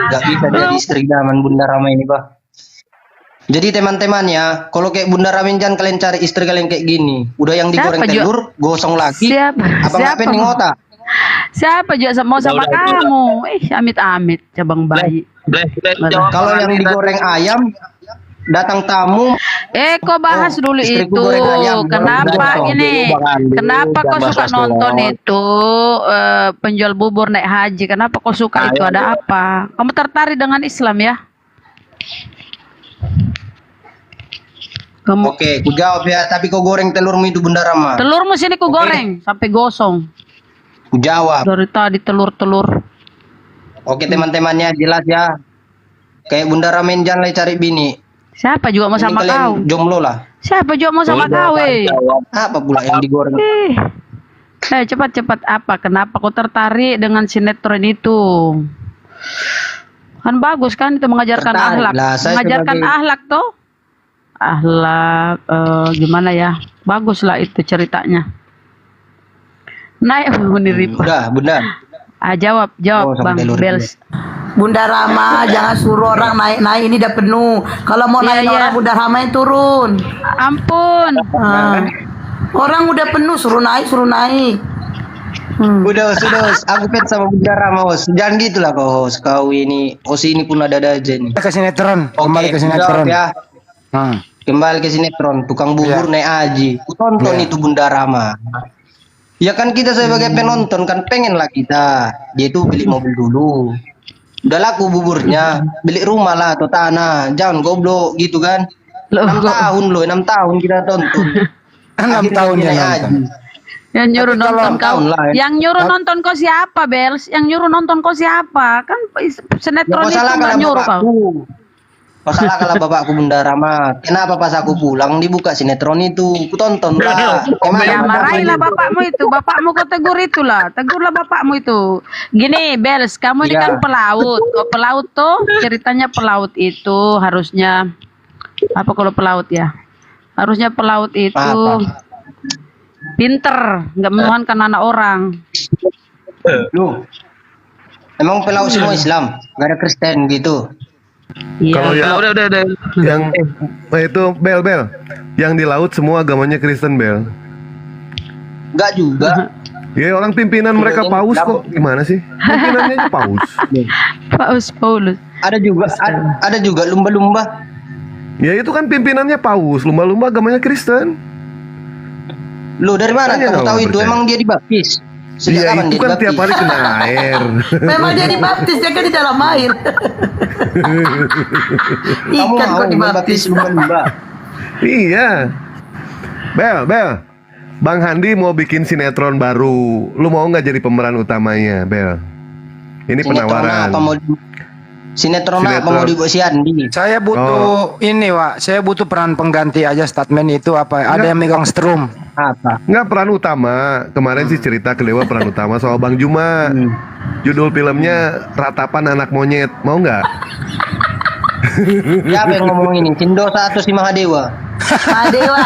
Gak bisa jadi istri zaman Bunda Rama ini, Bah. Jadi teman-temannya, kalau kayak Bunda Rama jangan kalian cari istri kalian kayak gini. Udah yang digoreng Siapa, Jo? telur, gosong lagi. Siapa? Apa Siapa? ngapain nih otak? Siapa juga mau sama kamu? Amit-amit cabang bayi. Kalau yang digoreng ayam, datang tamu, Kok bahas dulu istriku itu. goreng ayam. Kenapa Goreng ini? ayam. Kenapa kau Tambah suka sos nonton telur. itu penjual bubur naik haji? Kenapa kau suka itu? Ada apa? Kamu tertarik dengan Islam ya? Kamu oke, ku jawab ya. Tapi kau goreng telurmu itu Bunda Rama. telurmu sini ku goreng sampai gosong. Ku jawab. Dari tadi telur-telur. Oke teman-temannya jelas ya. Kayak Bunda Rama jangan lagi cari bini. Siapa juga mau Mending sama kalian kau? jomblo lah. Siapa juga mau sama kau? Apa pula yang digoreng? Cepat-cepat apa? Kenapa kau tertarik dengan sinetron itu? Kan bagus kan itu mengajarkan Tertarik akhlak. lah, saya Mengajarkan sebagai- akhlak toh. Akhlak gimana ya? Bagus lah itu ceritanya. Naik menirip. Udah, Bunda. Jawab Oh, sama Bang telur Bels. Bunda Rama, jangan suruh orang naik ini udah penuh. Kalau mau Iya, naik iya. orang Bunda Rama yang turun. Ampun. Orang udah penuh, suruh naik. Udah, Os. Aku pet sama Bunda Rama, Os. Jangan gitulah kau, Os. Kau ini, Os ini pun ada-ada aja nih. Ke sinetron, Oke, kembali ke sinetron. jawab ya. Hmm. Kembali ke sinetron, tukang bubur Iya. naik haji. Ku tonton Iya. itu Bunda Rama. Ya kan kita sebagai penonton kan pengen lah kita. Dia itu beli mobil dulu. Udah laku buburnya, beli rumah lah atau tanah. Jangan goblok gitu kan. Loh, 6 kok- tahun loh, 6 tahun kita tonton. 6 Akhirnya tahun dia ya naik nonton. haji. Yang nyuruh Tapi kalau nonton kau. tahun lah, ya. Yang nyuruh nonton kau siapa, Bels? Yang nyuruh nonton kau siapa? Kan Ya, sinetron kau itu salah nggak kalau nyuruh kau. bapakku. Kau salah kalau bapakku Bunda Rama. Kenapa pas aku pulang dibuka sinetron itu? Ku tonton lah. Ya marahilah bapakmu itu, bapakmu kau tegur itulah, tegurlah bapakmu itu. Gini, Bels, kamu ini Iya. kan pelaut. Kau pelaut tuh ceritanya pelaut itu harusnya apa kalau pelaut ya? Harusnya pelaut itu Apa? pinter, nggak menuhankan anak orang. Lu. Emang pelaut semua Islam? Gak ada Kristen gitu? Kalau Iya. yang yang itu Bel, yang di laut semua agamanya Kristen, Bel. Enggak juga. Ya orang pimpinan mereka paus kok, gimana sih? Pimpinannya aja paus. Paulus. Ada juga lumba-lumba. Ya itu kan pimpinannya paus, lumba-lumba agamanya Kristen. Lu dari mana Tanya kamu dong, tahu itu? percaya. Emang dia dibaptis? Sejak Iya kapan itu dia kan dibaptis? tiap hari kena air. Memang dia dibaptis, dia kan di dalam air. Kamu Ikan mau kok dibaptis. membaptis lumba-lumba? Iya. Bel. Bang Handi mau bikin sinetron baru. Lu mau nggak jadi pemeran utamanya, Bel? Ini Sinetron penawaran. apa mau Sinetron apa Sinetron. mau dibuat si Andi? Saya Oh. butuh ini, Wak. Saya butuh peran pengganti aja statement itu apa? Ada yang megang strum. Apa? Nggak, peran utama. Kemarin sih cerita ke Dewa peran utama soal Bang Juma. Judul filmnya Ratapan Anak Monyet. Mau nggak? Siapa yang ngomong ini? Cindosa atau si Mahadewa? Madewa.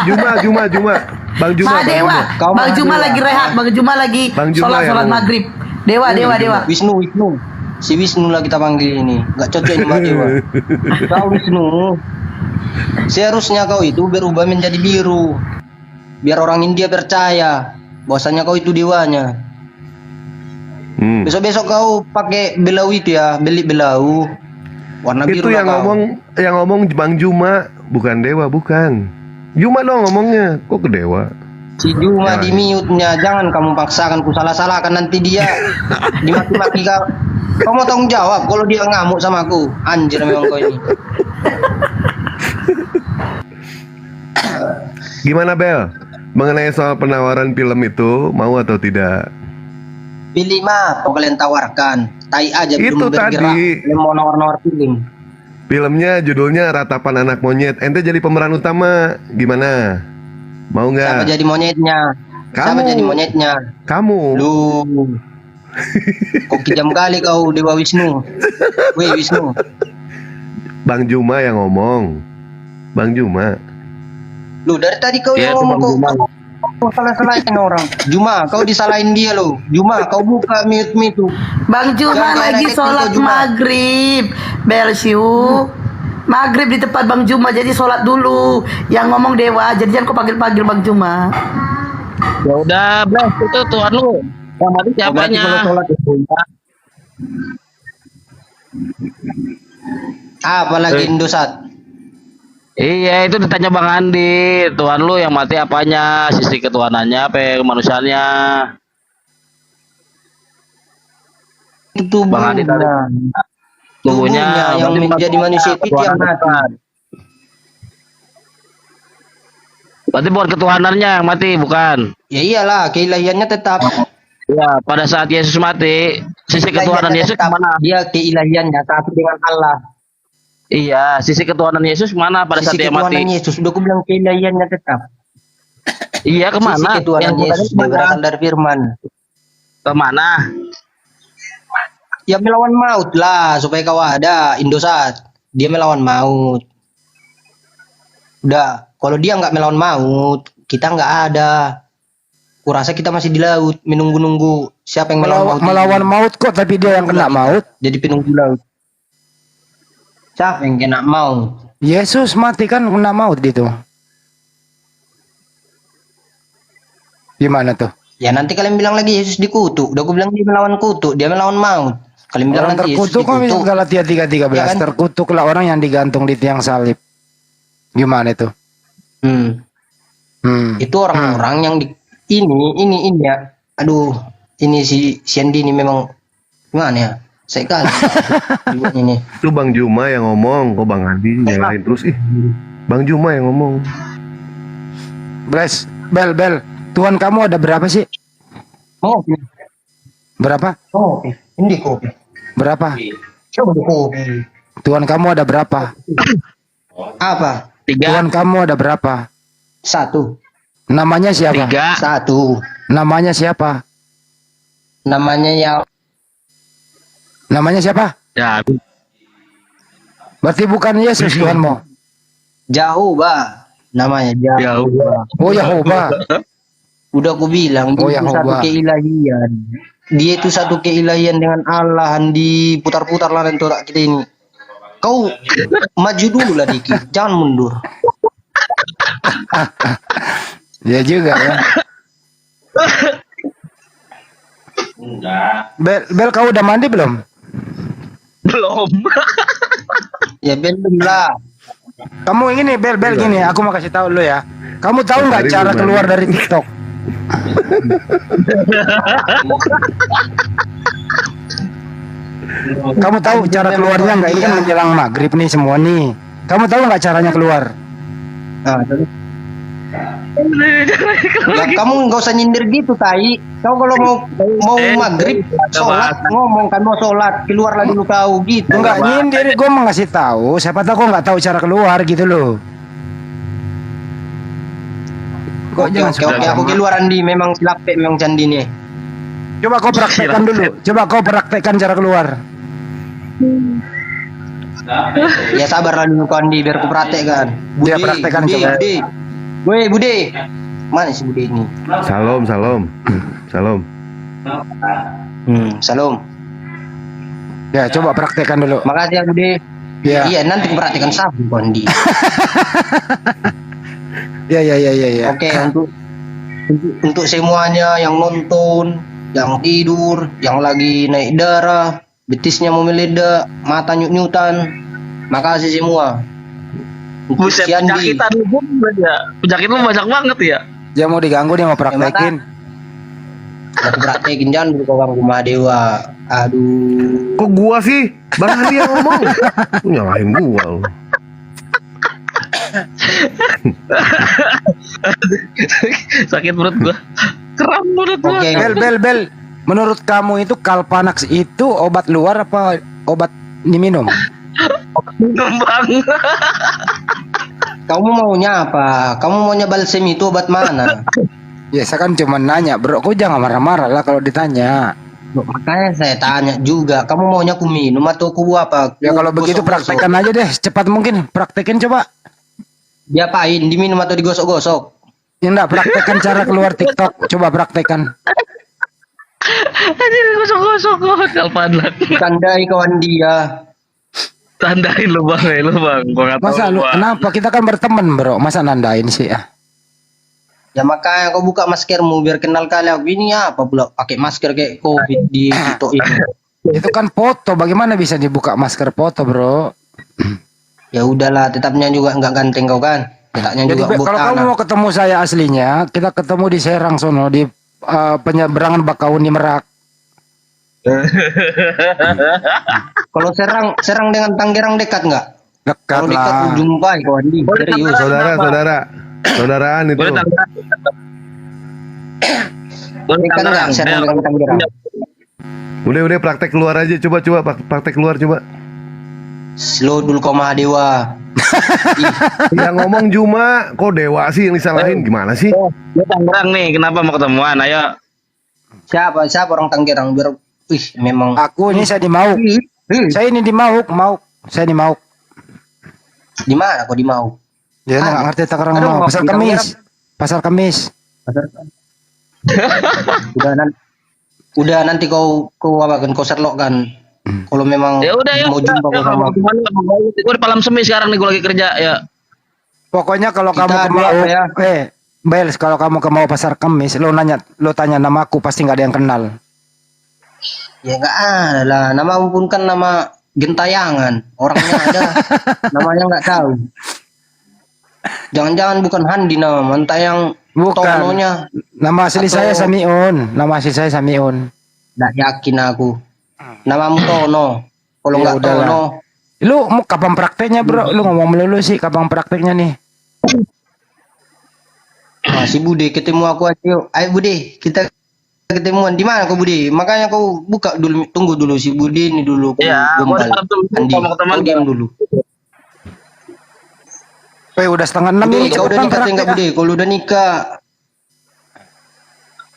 Juma. Bang Juma. Madewa. Kau Bang Juma Madewa. lagi rehat, Bang Juma lagi Bang Juma sholat yang- maghrib. Dewa. Wisnu. Si Wisnu lah kita panggil ini. Gak cocok ini Mahadewa. Kau Wisnu. Seharusnya kau itu berubah menjadi biru. Biar orang India percaya bahwasanya kau itu dewanya. Besok-besok kau pakai belau itu ya, beli belau. Warna biru Itu lah yang kau. ngomong Bang Juma, bukan Dewa, bukan. Juma dong ngomongnya, kok ke Dewa? Si Juma di mute-nya, jangan kamu paksakan ku salah-salahkan nanti dia dimaki-maki kau. Kau mau tanggung jawab kalau dia ngamuk sama aku. Anjir memang kau ini. Gimana Bel? Mengenai soal penawaran film itu, mau atau tidak? Pilih mah apa kalian tawarkan. Tai aja Itu belum bergerak. tadi. Kalian mau nawar-nawar film. Filmnya judulnya Ratapan Anak Monyet. Ente jadi pemeran utama, gimana? Mau Siapa nggak? jadi monyetnya? Siapa Kamu. jadi monyetnya? Kamu. Lu. Kok kejam kali kau Dewa Wisnu. Weh Wisnu. Bang Juma yang ngomong. Bang Juma. Lu dari tadi kau Ya, yang itu ngomong Bang Juma. kau salah-salahin orang. Juma, kau disalahin dia lo. Juma, kau buka mute tuh. Bang Juma Jangan lagi kayak sholat gitu, Juma. maghrib. Belsiu. Maghrib di tempat Bang Juma, jadi sholat dulu. Yang ngomong Dewa, jadi jangan kau panggil-panggil Bang Juma. Ya udah, Blas, itu Tuhan lu. Yang mati Berarti siapanya? kalau sholat itu. Apalagi Indosat. Iya, itu ditanya Bang Andi. Tuhan lu yang mati apanya? Sisi ketuhanannya apa manusianya? Itu Bang Andi tadi. Tubuhnya yang menjadi manusia itu yang mati. Berarti bukan ketuhanannya yang mati, bukan? Ya iyalah, keilahiannya tetap. Ya, pada saat Yesus mati, sisi ketuhanan Keilahiannya Yesus tetap. kemana? Dia keilahiannya satu dengan Allah. Iya, sisi ketuhanan Yesus kemana pada saat Sisi dia mati? ketuhanan Yesus, udah aku bilang keilahiannya tetap. Iya, Sisi kemana? ketuhanan Yang Yesus dia berasal dari firman. kemana? Ya melawan maut lah supaya kau ada Indosat. Dia melawan maut. Udah, kalau dia nggak melawan maut, kita nggak ada. Kurasa kita masih di laut, menunggu-nunggu siapa yang melawan maut. Melawan maut kok, tapi dia yang kena maut. Jadi penunggu laut. Siapa yang kena maut? Yesus mati kan kena maut gitu. Gimana tuh? Ya nanti kalian bilang lagi Yesus dikutuk. Udah aku bilang dia melawan kutuk, dia melawan maut. Kalian bilang Orang nanti Yesus terkutuk kan dikutuk. Galatia 3:13. Ya kan? Terkutuklah orang yang digantung di tiang salib. Gimana itu? Itu orang-orang yang di ini ya. Aduh, ini si Andi ini memang gimana ya? Saya kali ini. Itu Bang Juma yang ngomong, kok Bang Andi nyalain terus ih. Bang Juma yang ngomong. Bel, Tuhan kamu ada berapa sih? Oh, Berapa? kopi. Ini kopi. Berapa? Coba kopi. Tuhan kamu ada berapa? Apa? 3, Tuhan kamu ada berapa? 1. Namanya siapa? 3. 1. Namanya siapa? Namanya yang Namanya siapa? Ya, Berarti bukan Yesus Tuhanmu. jauh, Bah. Namanya jauh. Oh Yahova. Udah aku bilang Oh, dia itu satu Yahova. keilahian. Dia itu satu keilahian dengan Allah. Diputar-putar lah dan torak kita ini. Kau maju dulu lah dikit, jangan mundur. Ya juga ya. Bel kau udah mandi belum? belum. Ya belum lah. Kamu ini Bel gini, aku mau kasih tahu lu ya. Kamu tahu nggak Hari cara belum keluar mandi. dari TikTok? Kamu tahu cara keluarnya nggak? Ini kan menjelang maghrib nih semua nih. Kamu tahu nggak caranya keluar? Nah, terus Ya kamu nggak usah nyindir gitu, Tai. Kau kalau mau maghrib sholat ngomong kan mau sholat, keluarlah dulu kau gitu. Enggak nyindir, gue mau ngasih tahu. Siapa tahu gue nggak tahu cara keluar gitu loh. Kok jangan Oke, aku keluaran di memang silapek memang candi nih. Coba kau praktekkan dulu. Coba kau praktekkan cara keluar. Ya sabarlah dulu kau Andi biar aku praktekkan. Ya, praktekkan Bude, coba. Bude. Woi Bude, mana si Bude ini? Salam, salam. Salam. Salam. Ya, coba praktekkan dulu. Makasih ya Bude. Ya. Iya nanti aku praktekkan sabu kau Andi. Ya. Oke, untuk semuanya yang nonton, yang tidur, yang lagi naik darah, betisnya mau meledak, mata nyut-nyutan, makasih semua. Untuk Buset, si Andi. penyakitan lu ya. Penyakit lu banyak banget ya. Dia mau diganggu, dia mau praktekin. Aku praktekin jangan dulu kau ganggu Mahadewa. Aduh. Kok gua sih? Bang Andi yang ngomong. Lu nyalahin gua lu. Sakit perut gua. Kram perut gua. Oke. Bel. Menurut kamu itu Kalpanax itu obat luar apa obat diminum? Bang. Kamu maunya apa? Kamu maunya balsem itu obat mana? Ya, saya kan cuma nanya, bro. Kau jangan marah-marah lah kalau ditanya. Loh, makanya saya tanya juga. Kamu maunya aku minum atau aku apa? Ya kalau begitu praktekkan aja deh, cepat mungkin. Praktekin coba. Diapain? Diminum atau digosok-gosok? Ya enggak, praktekkan cara keluar TikTok. Coba praktekkan. Anjir gosok-gosok kok kalpanak. Tandai kawan dia. Tandain lu bang, gua nggak tahu. Masa lu Bang. kenapa? Kita kan berteman, bro. Masa nandain sih ya? Ya makanya kau buka maskermu biar kenal kali aku ini apa pula pakai masker kayak COVID di TikTok ini. Itu kan foto. Bagaimana bisa dibuka masker foto, bro? Ya udahlah, tetapnya juga nggak ganteng kau kan. Tetapnya Jadi juga kalau kamu mau ketemu saya aslinya, kita ketemu di Serang sono di penyeberangan Bakauni Merak. Kalau Serang dengan Tangerang dekat nggak? Dekat Kalau dekat lah. jumpai kawan di. Serius. Saudaraan itu. Boleh Tangerang. Boleh Dekat nggak Serang dengan Tangerang? Udah praktek keluar aja, coba praktek keluar coba. Slow dulu kau Mahadewa. Yang ngomong Juma, kok Dewa sih yang disalahin, gimana sih? Lu Tangerang nih, kenapa mau ketemuan? Ayo. Siapa orang Tangerang biar memang Aku ini saya di Mauk. Saya ini di Mauk. Saya di Mauk. di mana kau di mau? Ya nggak ngerti Tangerang Aduh, Mauk. Pasar Tangerang. Kamis. Pasar Kamis. Udah nanti kau apa kan kau serlok kan. Kalau memang Ya udah ya. mau jumpa kau sama Gua di Palam Semi sekarang nih, gua lagi kerja ya. Pokoknya kalau Kita kamu ke ada Mauk, apa ya? Bels, kalau kamu ke Mauk Pasar Kamis, lo tanya nama aku pasti nggak ada yang kenal. ya enggak ada lah. Nama pun kan nama gentayangan. Orangnya ada. Namanya enggak tahu. Jangan-jangan bukan Handi nama, entah yang Bukan. Tononya. Nama asli Atau- saya Samiun. Nama asli saya Samiun. Enggak yakin aku. Namamu Tono. Kalau Ya enggak udahlah. Tono, Lu mau kapan prakteknya, bro? Lu ngomong melulu sih kapan prakteknya nih? si Bude ketemu aku aja yuk. Ayo Bude, kita ketemuan di mana kau Bude? Makanya kau buka dulu, tunggu dulu si Bude ini dulu. Kau Iya, gua gombal. di Palam Semi, Andi, mau ketemu kau diam dulu. Udah setengah 6 Bude, ini. kau udah nikah atau enggak Bude? Kalau udah nikah.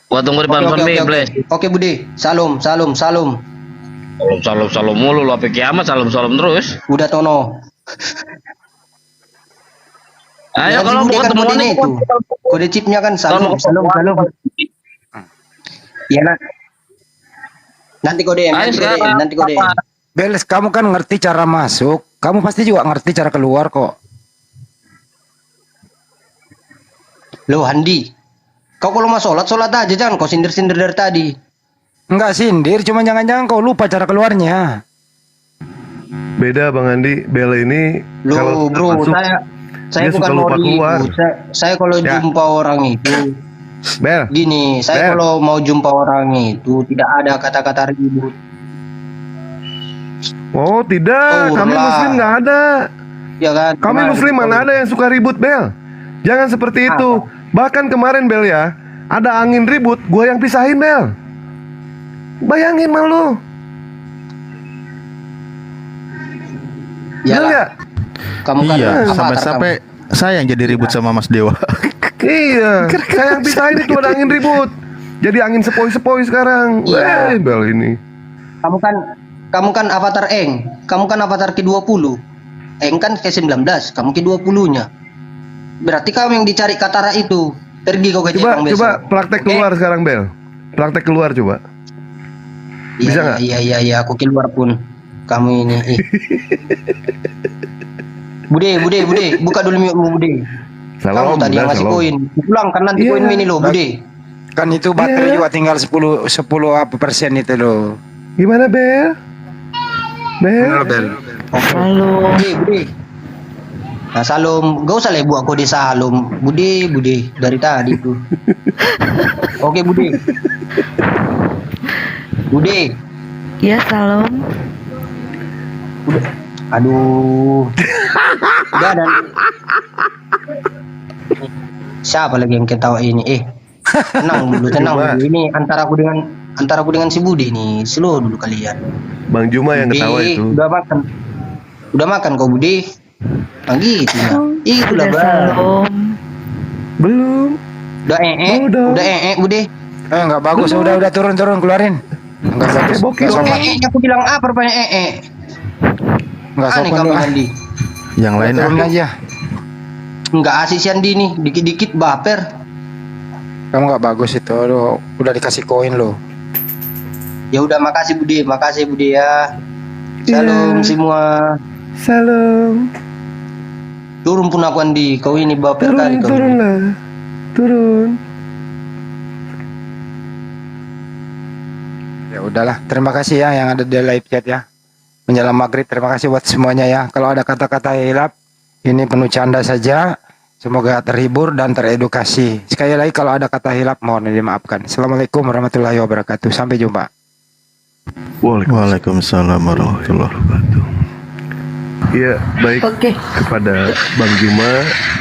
Gua tunggu di Palam Semi, Bles. Oke Bude, salam. Salam mulu lu sampai kiamat, salam terus. Udah Tono. Ayo Nanti kalau Bude mau kan ketemu kodenya itu. Kode chipnya kan salam. Ya nak. Nanti kode. Ayo sekarang. Nanti kode. Beles, kamu kan ngerti cara masuk. Kamu pasti juga ngerti cara keluar kok. Loh Handi. Kau kalau mau sholat aja, jangan kau sindir-sindir dari tadi. Enggak sindir, cuma jangan-jangan kau lupa cara keluarnya. Beda Bang Andi, Bel ini Loh bro, masuk, saya dia bukan suka lupa mau keluar. ribut. Saya kalau Ya. jumpa orang itu Bel, gini, saya Bel. kalau mau jumpa orang itu tidak ada kata-kata ribut. oh tidak, Oh, kami lah. Muslim nggak ada. Ya kan? Kami Gimana? Muslim mana ada yang suka ribut Bel? Jangan seperti itu. Bahkan kemarin Bel ya, ada angin ribut, gua yang pisahin Bel. Bayangin malu. Iyalah. Ya? Kamu kan Iya, avatar sampai-sampai saya yang jadi ribut sama Mas Dewa. Iya, saya yang pisahin itu ada angin ribut. Jadi angin sepoi-sepoi sekarang. Iya. Bel ini. Kamu kan avatar Eng. Kamu kan avatar ke-20. Eng kan ke-19, kamu ke-20-nya. Berarti kamu yang dicari Katara itu. Pergi kau ke Jepang besok. Coba praktek keluar sekarang Bel. Praktek keluar coba. Bisa nggak? Iya, aku keluar pun. Kamu ini. Bude, buka dulu mic-mu, Bude. Kamu tadi yang ngasih koin. Pulang kan nanti koin mini lo, Bude. Kan itu baterai juga tinggal 10 apa persen itu loh. Gimana Bel? Bel. Halo. Bude. Nah, Salom, gak usah lebu aku di Salom. Bude, dari tadi tuh. Oke, Bude. Ya, salam. Aduh. Udah dan siapa lagi yang ketawa ini? Tenang dulu. Ini antara aku dengan si Budi nih. Slow dulu kalian. Bang Juma yang ketawa itu. Udah makan kau Budi? Nah, gitu ya. Itulah Udah Bang. salam. Belum. Udah Budi. Enggak bagus, udah turun keluarin. Enggak bagus. Enggak sopan. Aku bilang apa rupanya Enggak Aneh sopan kamu lu. Andi. Yang lain Turun aja. Enggak asik si Andi nih, dikit-dikit baper. Kamu enggak bagus itu. Aduh, udah dikasih koin lo. Ya udah makasih Budi ya. Salam semua. Salam. Turun pun aku Andi, kau ini baper kali kau. Turun. Ya udahlah, terima kasih ya yang ada di live chat ya. Menjelang maghrib, terima kasih buat semuanya ya. Kalau ada kata-kata hilap, ini penuh canda saja. Semoga terhibur dan teredukasi. Sekali lagi kalau ada kata hilap, mohon dimaafkan. Assalamualaikum warahmatullahi wabarakatuh. Sampai jumpa. Waalaikumsalam warahmatullahi wabarakatuh. Iya, baik. Oke. Kepada Bang Juma,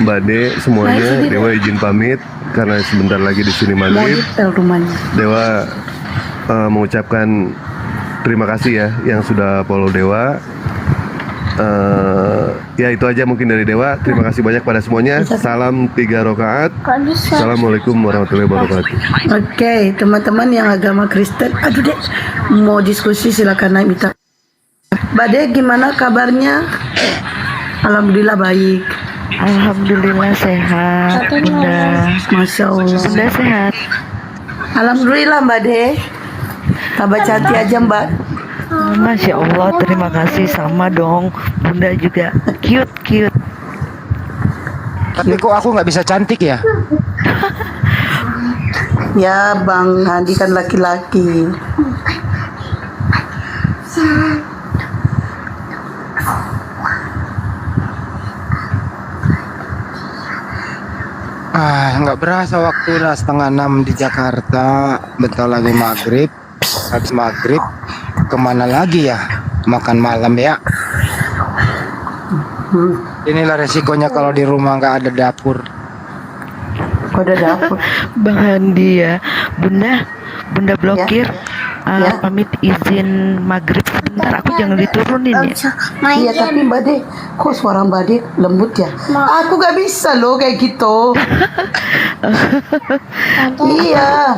Mbak De, semuanya, Dewa izin pamit karena sebentar lagi di sini Mau maghrib. detail rumahnya. Dewa mengucapkan terima kasih ya yang sudah follow Dewa. Ya itu aja mungkin dari Dewa. Terima kasih banyak pada semuanya. Salam 3 rakaat. Assalamualaikum warahmatullahi wabarakatuh. Oke, teman-teman yang agama Kristen, aduh dek, mau diskusi silakan naik minta. Bade, gimana kabarnya? Alhamdulillah baik. Alhamdulillah sehat, Bunda. Masya Allah. Bunda sehat. Alhamdulillah Mbak De. Tambah cantik aja Mbak. Masya Allah, terima kasih sama dong. Bunda juga cute. Tapi kok aku nggak bisa cantik ya? Ya Bang Handi kan laki-laki. Nggak berasa waktu udah 5:30 di Jakarta. Bentar lagi maghrib. Habis maghrib kemana lagi ya? Makan malam ya. Inilah resikonya kalau di rumah nggak ada dapur. Kok ada dapur? Bang Handi ya. Bunda blokir. Ya. Pamit izin maghrib sebentar. Aku jangan diturunin ya. Iya tapi Mbak De, kok suara Mbak De lembut ya? Aku gak bisa loh kayak gitu. Iya.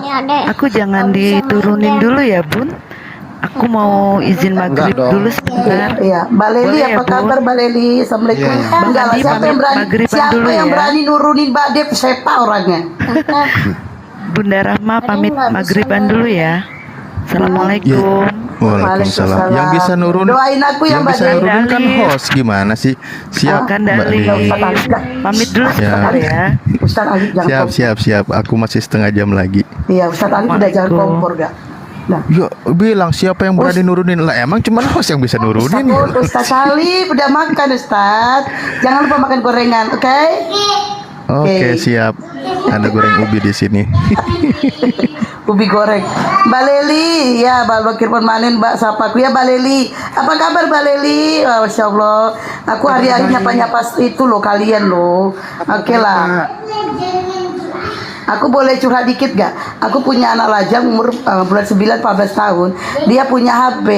Aku jangan diturunin dulu ya Bun. Aku mau izin maghrib Enggak dong. dulu sebentar. Iya, Mbak Leli Boleh ya, apa kabar Bun? Mbak Leli? Assalamualaikum. Iya, iya. Enggak lah, Bang siapa Handi yang berani? maghriban Siapa dulu yang ya. berani nurunin Mbak De? Siapa orangnya? Bunda Rahma pamit maghriban dulu ya. Assalamualaikum. Waalaikumsalam. Yang bisa nurunin, Doain aku ya yang Mbak bisa De. nurunin kan Dali. host. Gimana sih? Siap Makan Mbak Dali. Di. Pamit dulu sebentar ya. Ustaz Ali jangan Siap. Aku masih setengah jam lagi. Iya, Ustaz Ali udah jangan kompor gak? Nah, Ya bilang siapa yang berani nurunin lah. Emang cuma host yang bisa nurunin. Ustaz Ali udah makan Ustaz. Jangan lupa makan gorengan, oke? Oke, siap. Ada goreng ubi di sini. ubi goreng. Mbak Leli, ya Mbak Bakir Permanen, Mbak Sapaku ya Mbak Leli. Apa kabar Mbak Leli? Oh, Masya Allah. Aku hari-hari nyapa-nyapa itu loh kalian loh. Oke lah. Aku boleh curhat dikit gak? Aku punya anak lajang umur bulan 9 14 tahun. Dia punya HP,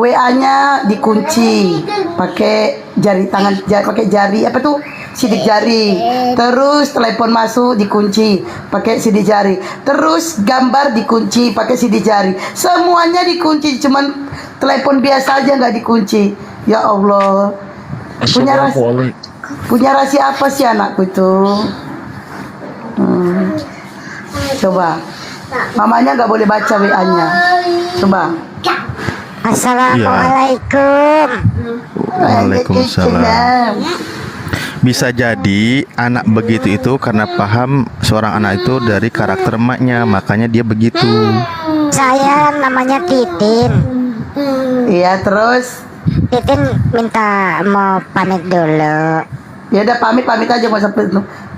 WA-nya dikunci pakai jari tangan, pakai jari apa tuh? Sidik jari. Terus telepon masuk dikunci pakai sidik jari. Terus gambar dikunci pakai sidik jari. Semuanya dikunci, cuman telepon biasa aja nggak dikunci. Ya Allah. Punya rahasia apa sih anakku itu? Coba. Mamanya nggak boleh baca WA-nya. Coba. Assalamualaikum. Waalaikumsalam. Bisa jadi anak begitu itu karena paham seorang anak itu dari karakter emaknya, makanya dia begitu. Saya namanya Titin. Iya, terus Titin minta mau pamit dulu. ya udah pamit aja, nggak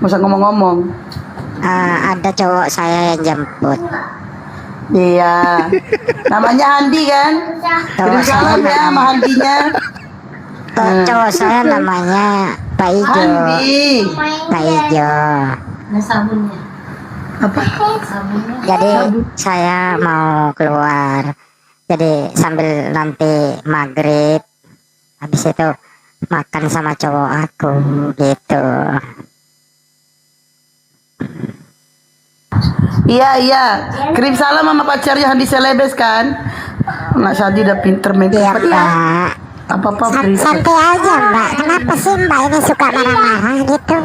usah ngomong-ngomong. Ada cowok saya yang jemput. Iya. Namanya Handi kan? Kirim salam ya sama Handinya. Cowok saya namanya Pak Ijo. Handi. Pak Ijo. Apa? Jadi saya mau keluar. Jadi sambil nanti maghrib, habis itu makan sama cowok aku gitu. Iya. Kirim salam sama pacarnya Handi Selebes kan? Nak Sadi udah pinter main Iya, cepet ya. Mbak. Apa-apa Santai aja, Mbak. Kenapa sih Mbak ini suka marah-marah gitu?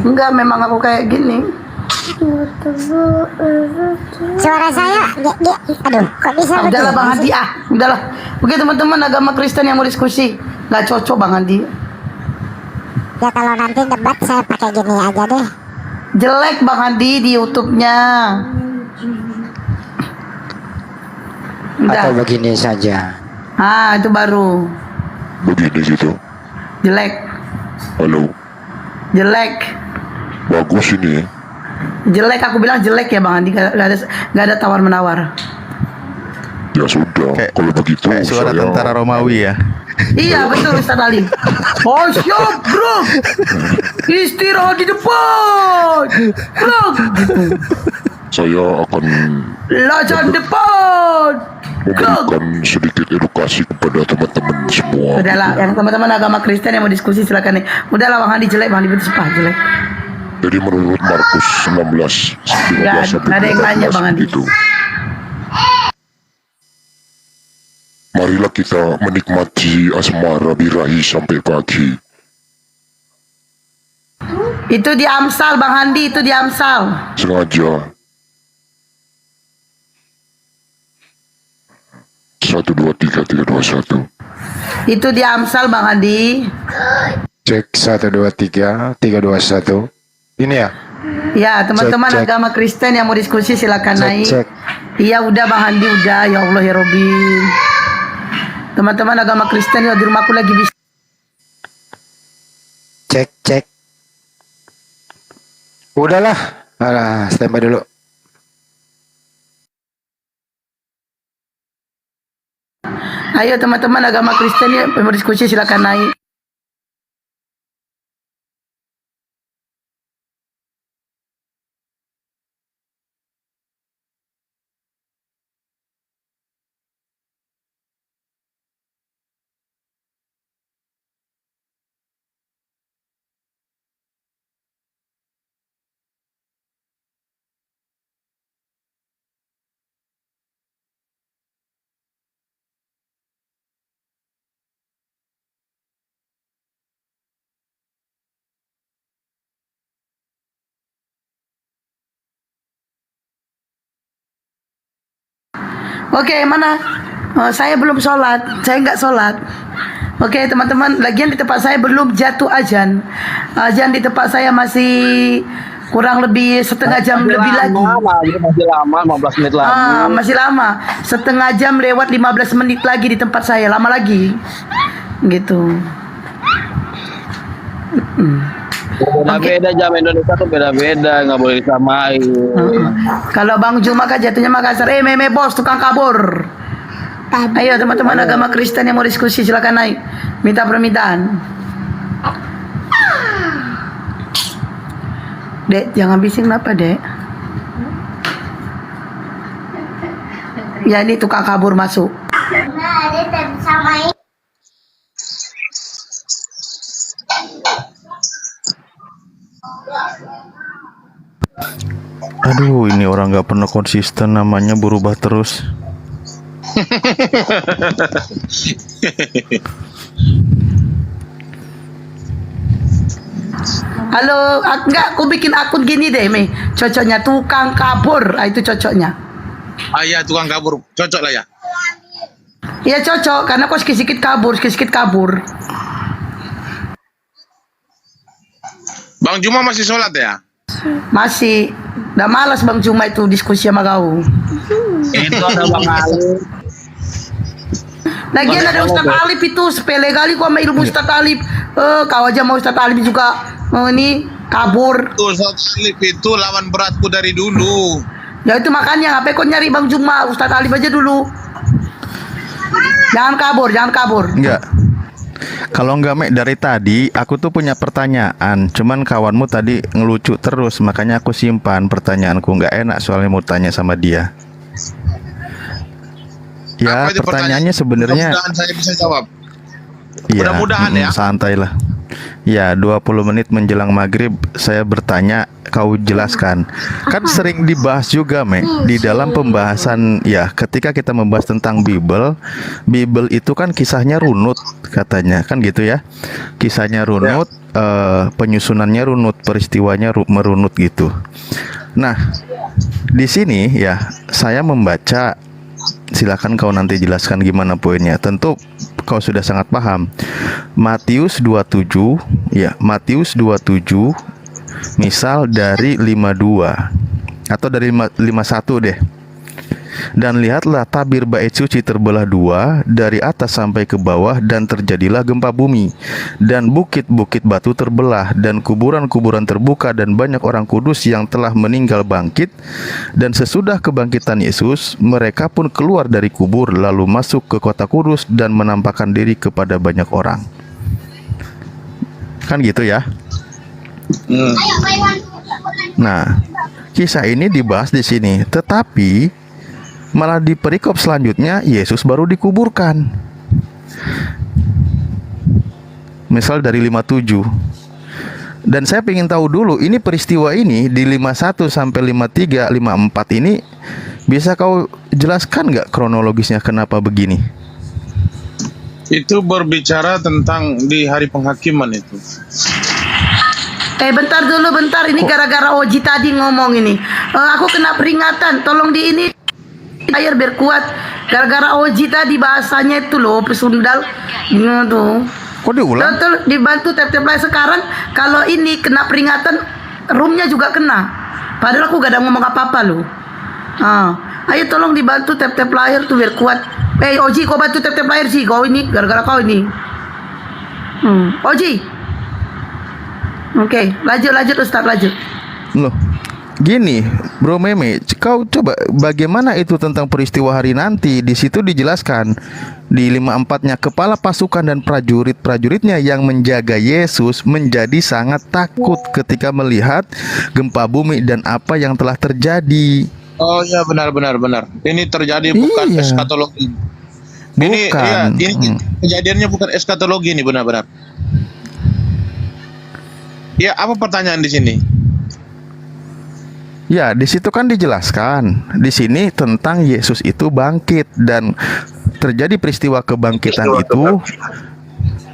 Enggak, memang aku kayak gini. Suara saya, aduh, kok bisa Udahlah begini Bang Handi, sih? udahlah. Oke teman-teman agama Kristen yang mau diskusi, nggak cocok Bang Handi. Ya kalau nanti debat saya pakai gini aja deh. Jelek Bang Handi di YouTube-nya. Atau begini saja. Itu baru. Begini gitu. Jelek. Halo. Jelek. Bagus ini ya. Jelek, aku bilang jelek ya Bang Andi, gak ada tawar menawar. Ya sudah, kalau begitu Suara saya tentara Romawi ya. Iya betul Ustaz Ali. Oh siap bro. Istirahat di depan. Bro. saya akan Lajan depan. memberikan sedikit edukasi kepada teman-teman semua. Udahlah, yang teman-teman agama Kristen yang mau diskusi silakan nih. Udahlah Bang Andi jelek, Bang Andi betul jelek. Jadi menurut Markus 16 15 Gak ada yang nanya Bang Andi. itu. Marilah kita menikmati asmara birahi sampai pagi. Itu di Amsal Bang Andi, itu di Amsal. Sengaja 1 2 3 3 2 1. Itu di Amsal Bang Andi. Cek 1 2 3 3 2 1. Ini ya? Ya teman-teman Cek. agama Kristen yang mau diskusi silakan Cek, naik. cek. Iya udah Bang Andi udah, ya Allah ya Robi. Teman-teman agama Kristen ya di rumahku lagi bisa. Cek. Udahlah. Standby dulu. Ayo teman-teman agama Kristen ya mau diskusi silakan naik. Oke, mana? Saya belum sholat, saya nggak sholat. Oke, teman-teman, lagian di tempat saya belum jatuh azan. Azan di tempat saya masih kurang lebih setengah jam lebih lagi. Masih lama, 15 menit lagi. Masih lama, setengah jam lewat 15 menit lagi di tempat saya, lama lagi. Gitu. Beda-beda jam Indonesia tuh beda-beda, nggak boleh disamain. Kalau Bang Juma kan jatuhnya Makassar. Meme bos tukang kabur. Ayo teman-teman agama Kristen yang mau diskusi silakan naik. Minta permintaan. Dek, jangan bising kenapa, Dek? Ya ini tukang kabur masuk. Aduh, ini orang nggak pernah konsisten, namanya berubah terus. Halo, enggak, aku bikin akun gini deh, Mi. Cocoknya tukang kabur, itu cocoknya. Iya, tukang kabur, cocok lah ya. Iya cocok, karena kok sedikit kabur. Bang Juma masih sholat ya? Masih. Udah malas Bang Juma itu diskusi sama kau. Itu ada Bang Ali. Lagian ada Ustadz Alif itu sepele kali kok sama ilmu Ustadz Alif. Kau aja mau Ustadz Alif juga ini kabur. Ustadz Alif itu lawan beratku dari dulu. Ya itu makanya ngapain kau nyari Bang Juma, Ustadz Alif aja dulu. Jangan kabur. Enggak. Kalau enggak, Mek, dari tadi aku tuh punya pertanyaan. Cuman kawanmu tadi ngelucu terus, makanya aku simpan pertanyaanku. Nggak enak soalnya mau tanya sama dia. Ya, pertanyaannya sebenarnya. Mudah-mudahan saya bisa jawab. Iya, Mudah-mudahan ya. santai lah. Ya, 20 menit menjelang maghrib saya bertanya, kau jelaskan. Kan sering dibahas juga, Mek, di dalam pembahasan, ya, ketika kita membahas tentang Bible itu kan kisahnya runut katanya, kan gitu ya. Kisahnya runut, penyusunannya runut, peristiwanya merunut gitu. Nah, di sini ya saya membaca, silakan kau nanti jelaskan gimana poinnya. Tentu kau sudah sangat paham. Matius 27, ya, Matius 27 misal dari 52 atau dari 51 deh. Dan lihatlah tabir bait suci terbelah dua dari atas sampai ke bawah, dan terjadilah gempa bumi, dan bukit-bukit batu terbelah, dan kuburan-kuburan terbuka, dan banyak orang kudus yang telah meninggal bangkit. Dan sesudah kebangkitan Yesus, mereka pun keluar dari kubur lalu masuk ke kota kudus dan menampakkan diri kepada banyak orang. Kan gitu ya. Nah, kisah ini dibahas di sini, tetapi malah di perikop selanjutnya Yesus baru dikuburkan. Misal dari 57. Dan saya ingin tahu dulu, ini peristiwa ini di 51 sampai 53, 54 ini bisa kau jelaskan nggak kronologisnya kenapa begini? Itu berbicara tentang di hari penghakiman itu. Bentar dulu, ini gara-gara Oji tadi ngomong ini. Aku kena peringatan, tolong di ini air biar kuat. Gara-gara Oji tadi bahasanya itu loh, pesundal. Tuh. Kok diulang? Betul, dibantu tap-tap layar sekarang. Kalau ini kena peringatan, roomnya juga kena. Padahal aku gak ada ngomong apa-apa loh. Ayo tolong dibantu tap-tap layar tuh biar kuat. Oji, kau bantu tap-tap layar sih. Kau ini, gara-gara kau ini. Oji. Oke, lanjut Ustaz, lanjut. Loh, gini, Bro Meme, kau coba bagaimana itu tentang peristiwa hari nanti? Di situ dijelaskan di 54-nya, kepala pasukan dan prajurit-prajuritnya yang menjaga Yesus menjadi sangat takut ketika melihat gempa bumi dan apa yang telah terjadi. Oh ya, benar. Ini terjadi bukan eskatologi. Ini kejadiannya bukan eskatologi, ini benar-benar. Ya, apa pertanyaan di sini? Ya, di situ kan dijelaskan di sini tentang Yesus itu bangkit dan terjadi peristiwa kebangkitan itu.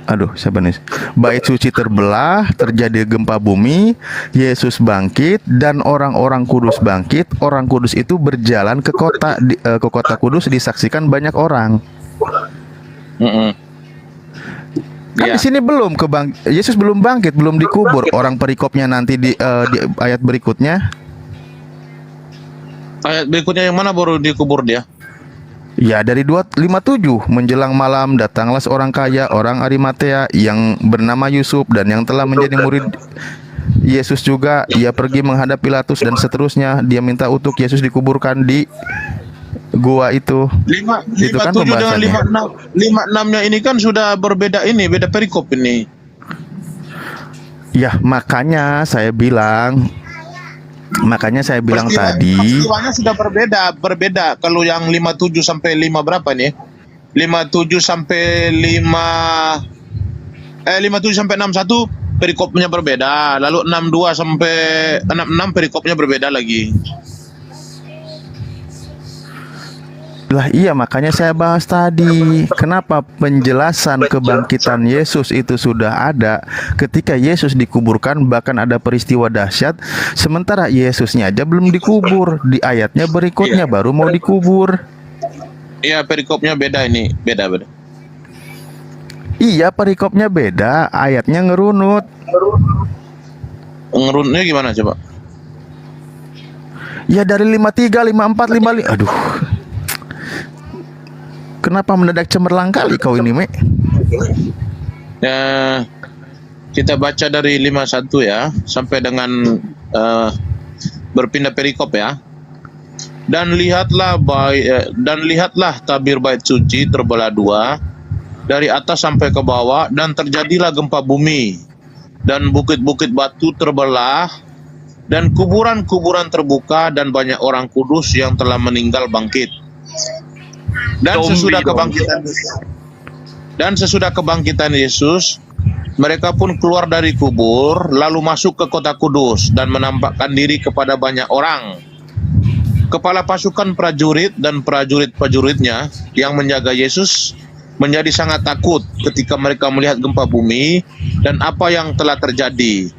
Aduh, siapa nih? Bait suci terbelah, terjadi gempa bumi, Yesus bangkit dan orang-orang kudus bangkit. Orang kudus itu berjalan ke kota kudus, disaksikan banyak orang. Kan di sini belum Yesus belum bangkit, belum dikubur. Orang perikopnya nanti di ayat berikutnya. Ayat berikutnya yang mana baru dikubur dia? Ya, dari 257, menjelang malam datanglah seorang kaya, orang Arimatea yang bernama Yusuf dan yang telah menjadi murid Yesus juga, ia pergi menghadap Pilatus dan seterusnya. Dia minta untuk Yesus dikuburkan di gua itu. Itu kan 57 dengan pembahasannya. 56-nya ini kan sudah berbeda, ini beda perikop ini. Ya, makanya saya bilang tadi, Peristiwanya sudah berbeda. Kalau yang 57 sampai 5 berapa nih? 57 sampai 61 perikopnya berbeda. Lalu 62 sampai 66 perikopnya berbeda lagi. lah iya makanya saya bahas tadi, kenapa penjelasan kebangkitan Yesus itu sudah ada ketika Yesus dikuburkan, bahkan ada peristiwa dahsyat, sementara Yesusnya aja belum dikubur, di ayatnya berikutnya baru mau dikubur. Iya, perikopnya beda ini, beda. Iya, perikopnya beda, ayatnya ngerunut. Ngerunutnya gimana coba? Ya dari 53, 54, 55. Aduh. Kenapa mendadak cemerlang kali kau ini, Me? Ya, kita baca dari 51 ya, sampai dengan berpindah perikop ya. Dan lihatlah tabir bait suci terbelah dua, dari atas sampai ke bawah, dan terjadilah gempa bumi, dan bukit-bukit batu terbelah, dan kuburan-kuburan terbuka, dan banyak orang kudus yang telah meninggal bangkit. Dan sesudah kebangkitan Yesus, mereka pun keluar dari kubur, lalu masuk ke kota kudus dan menampakkan diri kepada banyak orang. Kepala pasukan prajurit dan prajurit-prajuritnya yang menjaga Yesus menjadi sangat takut ketika mereka melihat gempa bumi dan apa yang telah terjadi.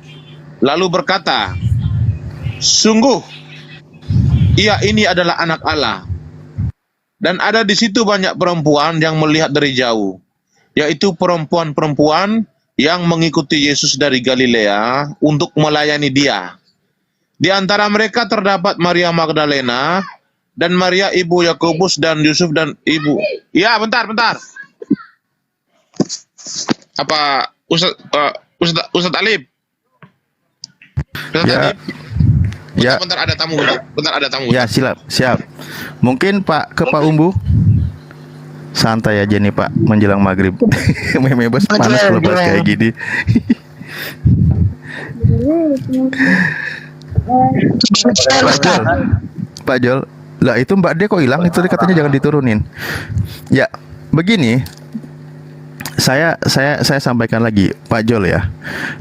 Lalu berkata, "Sungguh, ia ini adalah anak Allah." Dan ada di situ banyak perempuan yang melihat dari jauh, yaitu perempuan-perempuan yang mengikuti Yesus dari Galilea untuk melayani Dia. Di antara mereka terdapat Maria Magdalena dan Maria ibu Yakobus dan Yusuf dan ibu. Ya, bentar. Apa Ustaz Alif? Ya. Ya. Bentar ada tamu. Ya, siap. Mungkin Pak Umbu. Santai aja nih Pak, menjelang maghrib. Bebas panas kalau bahas kayak gini. Pak Jol, lah itu Mbak D kok hilang? Itu katanya jangan diturunin. Ya, begini. Saya sampaikan lagi, Pak Jol ya.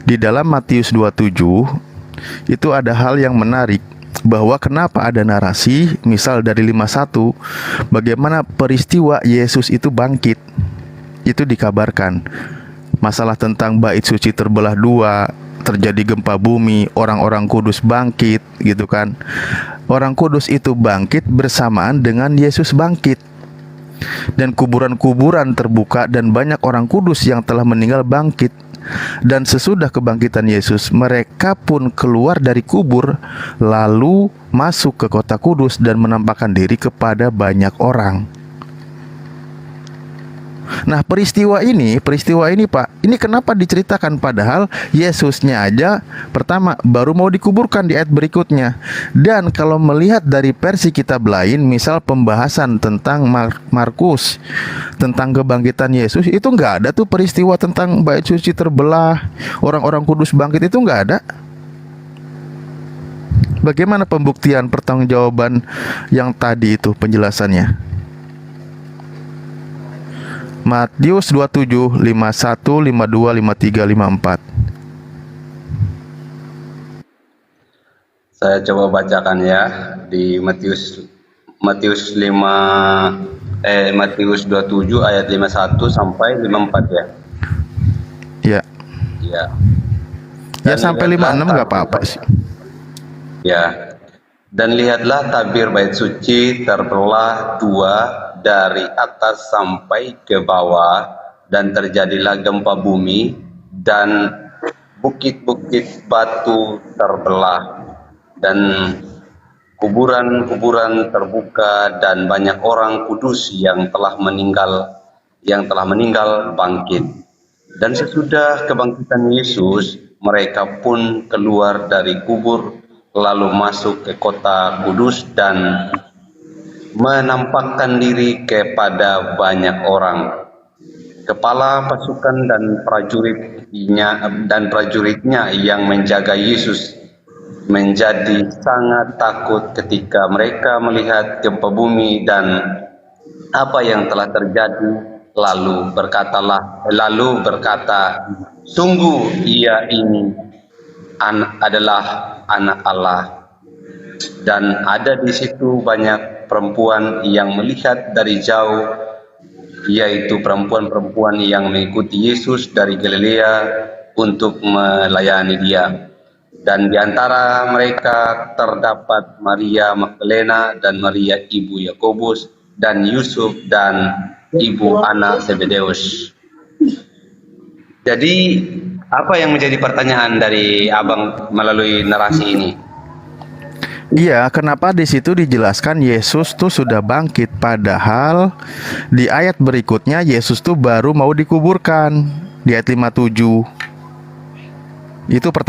Di dalam Matius 27 itu ada hal yang menarik, bahwa kenapa ada narasi misal dari 51 bagaimana peristiwa Yesus itu bangkit. Itu dikabarkan masalah tentang bait suci terbelah dua, terjadi gempa bumi, orang-orang kudus bangkit gitu kan. Orang kudus itu bangkit bersamaan dengan Yesus bangkit. Dan kuburan-kuburan terbuka dan banyak orang kudus yang telah meninggal bangkit. Dan sesudah kebangkitan Yesus, mereka pun keluar dari kubur, lalu masuk ke kota kudus dan menampakkan diri kepada banyak orang. Nah, peristiwa ini Pak, ini kenapa diceritakan padahal Yesusnya aja pertama baru mau dikuburkan di ayat berikutnya. Dan kalau melihat dari versi kitab lain, misal pembahasan tentang Markus tentang kebangkitan Yesus, itu nggak ada tuh peristiwa tentang bait suci terbelah, orang-orang kudus bangkit, itu nggak ada. Bagaimana pembuktian pertanggungjawaban yang tadi itu penjelasannya? Matius 27, 51, 52, 53, 54. Saya coba bacakan ya di Matius 27 ayat 51 sampai 54 ya. Ya. Ya. Ya sampai 56 nggak apa-apa sih. Ya. Dan lihatlah tabir bait suci terbelah dua dari atas sampai ke bawah, dan terjadilah gempa bumi, dan bukit-bukit batu terbelah, dan kuburan-kuburan terbuka, dan banyak orang kudus yang telah meninggal bangkit. Dan sesudah kebangkitan Yesus, mereka pun keluar dari kubur lalu masuk ke kota kudus dan menampakkan diri kepada banyak orang. Kepala pasukan dan prajuritnya yang menjaga Yesus menjadi sangat takut ketika mereka melihat gempa bumi dan apa yang telah terjadi. Lalu berkata, sungguh ia ini adalah anak Allah. Dan ada di situ banyak perempuan yang melihat dari jauh, yaitu perempuan-perempuan yang mengikuti Yesus dari Galilea untuk melayani dia. Dan di antara mereka terdapat Maria Magdalena dan Maria ibu Yakobus dan Yusuf dan ibu anak Zebedeus. Jadi apa yang menjadi pertanyaan dari abang melalui narasi ini? Iya, kenapa di situ dijelaskan Yesus tuh sudah bangkit, padahal di ayat berikutnya Yesus tuh baru mau dikuburkan di ayat 57. Itu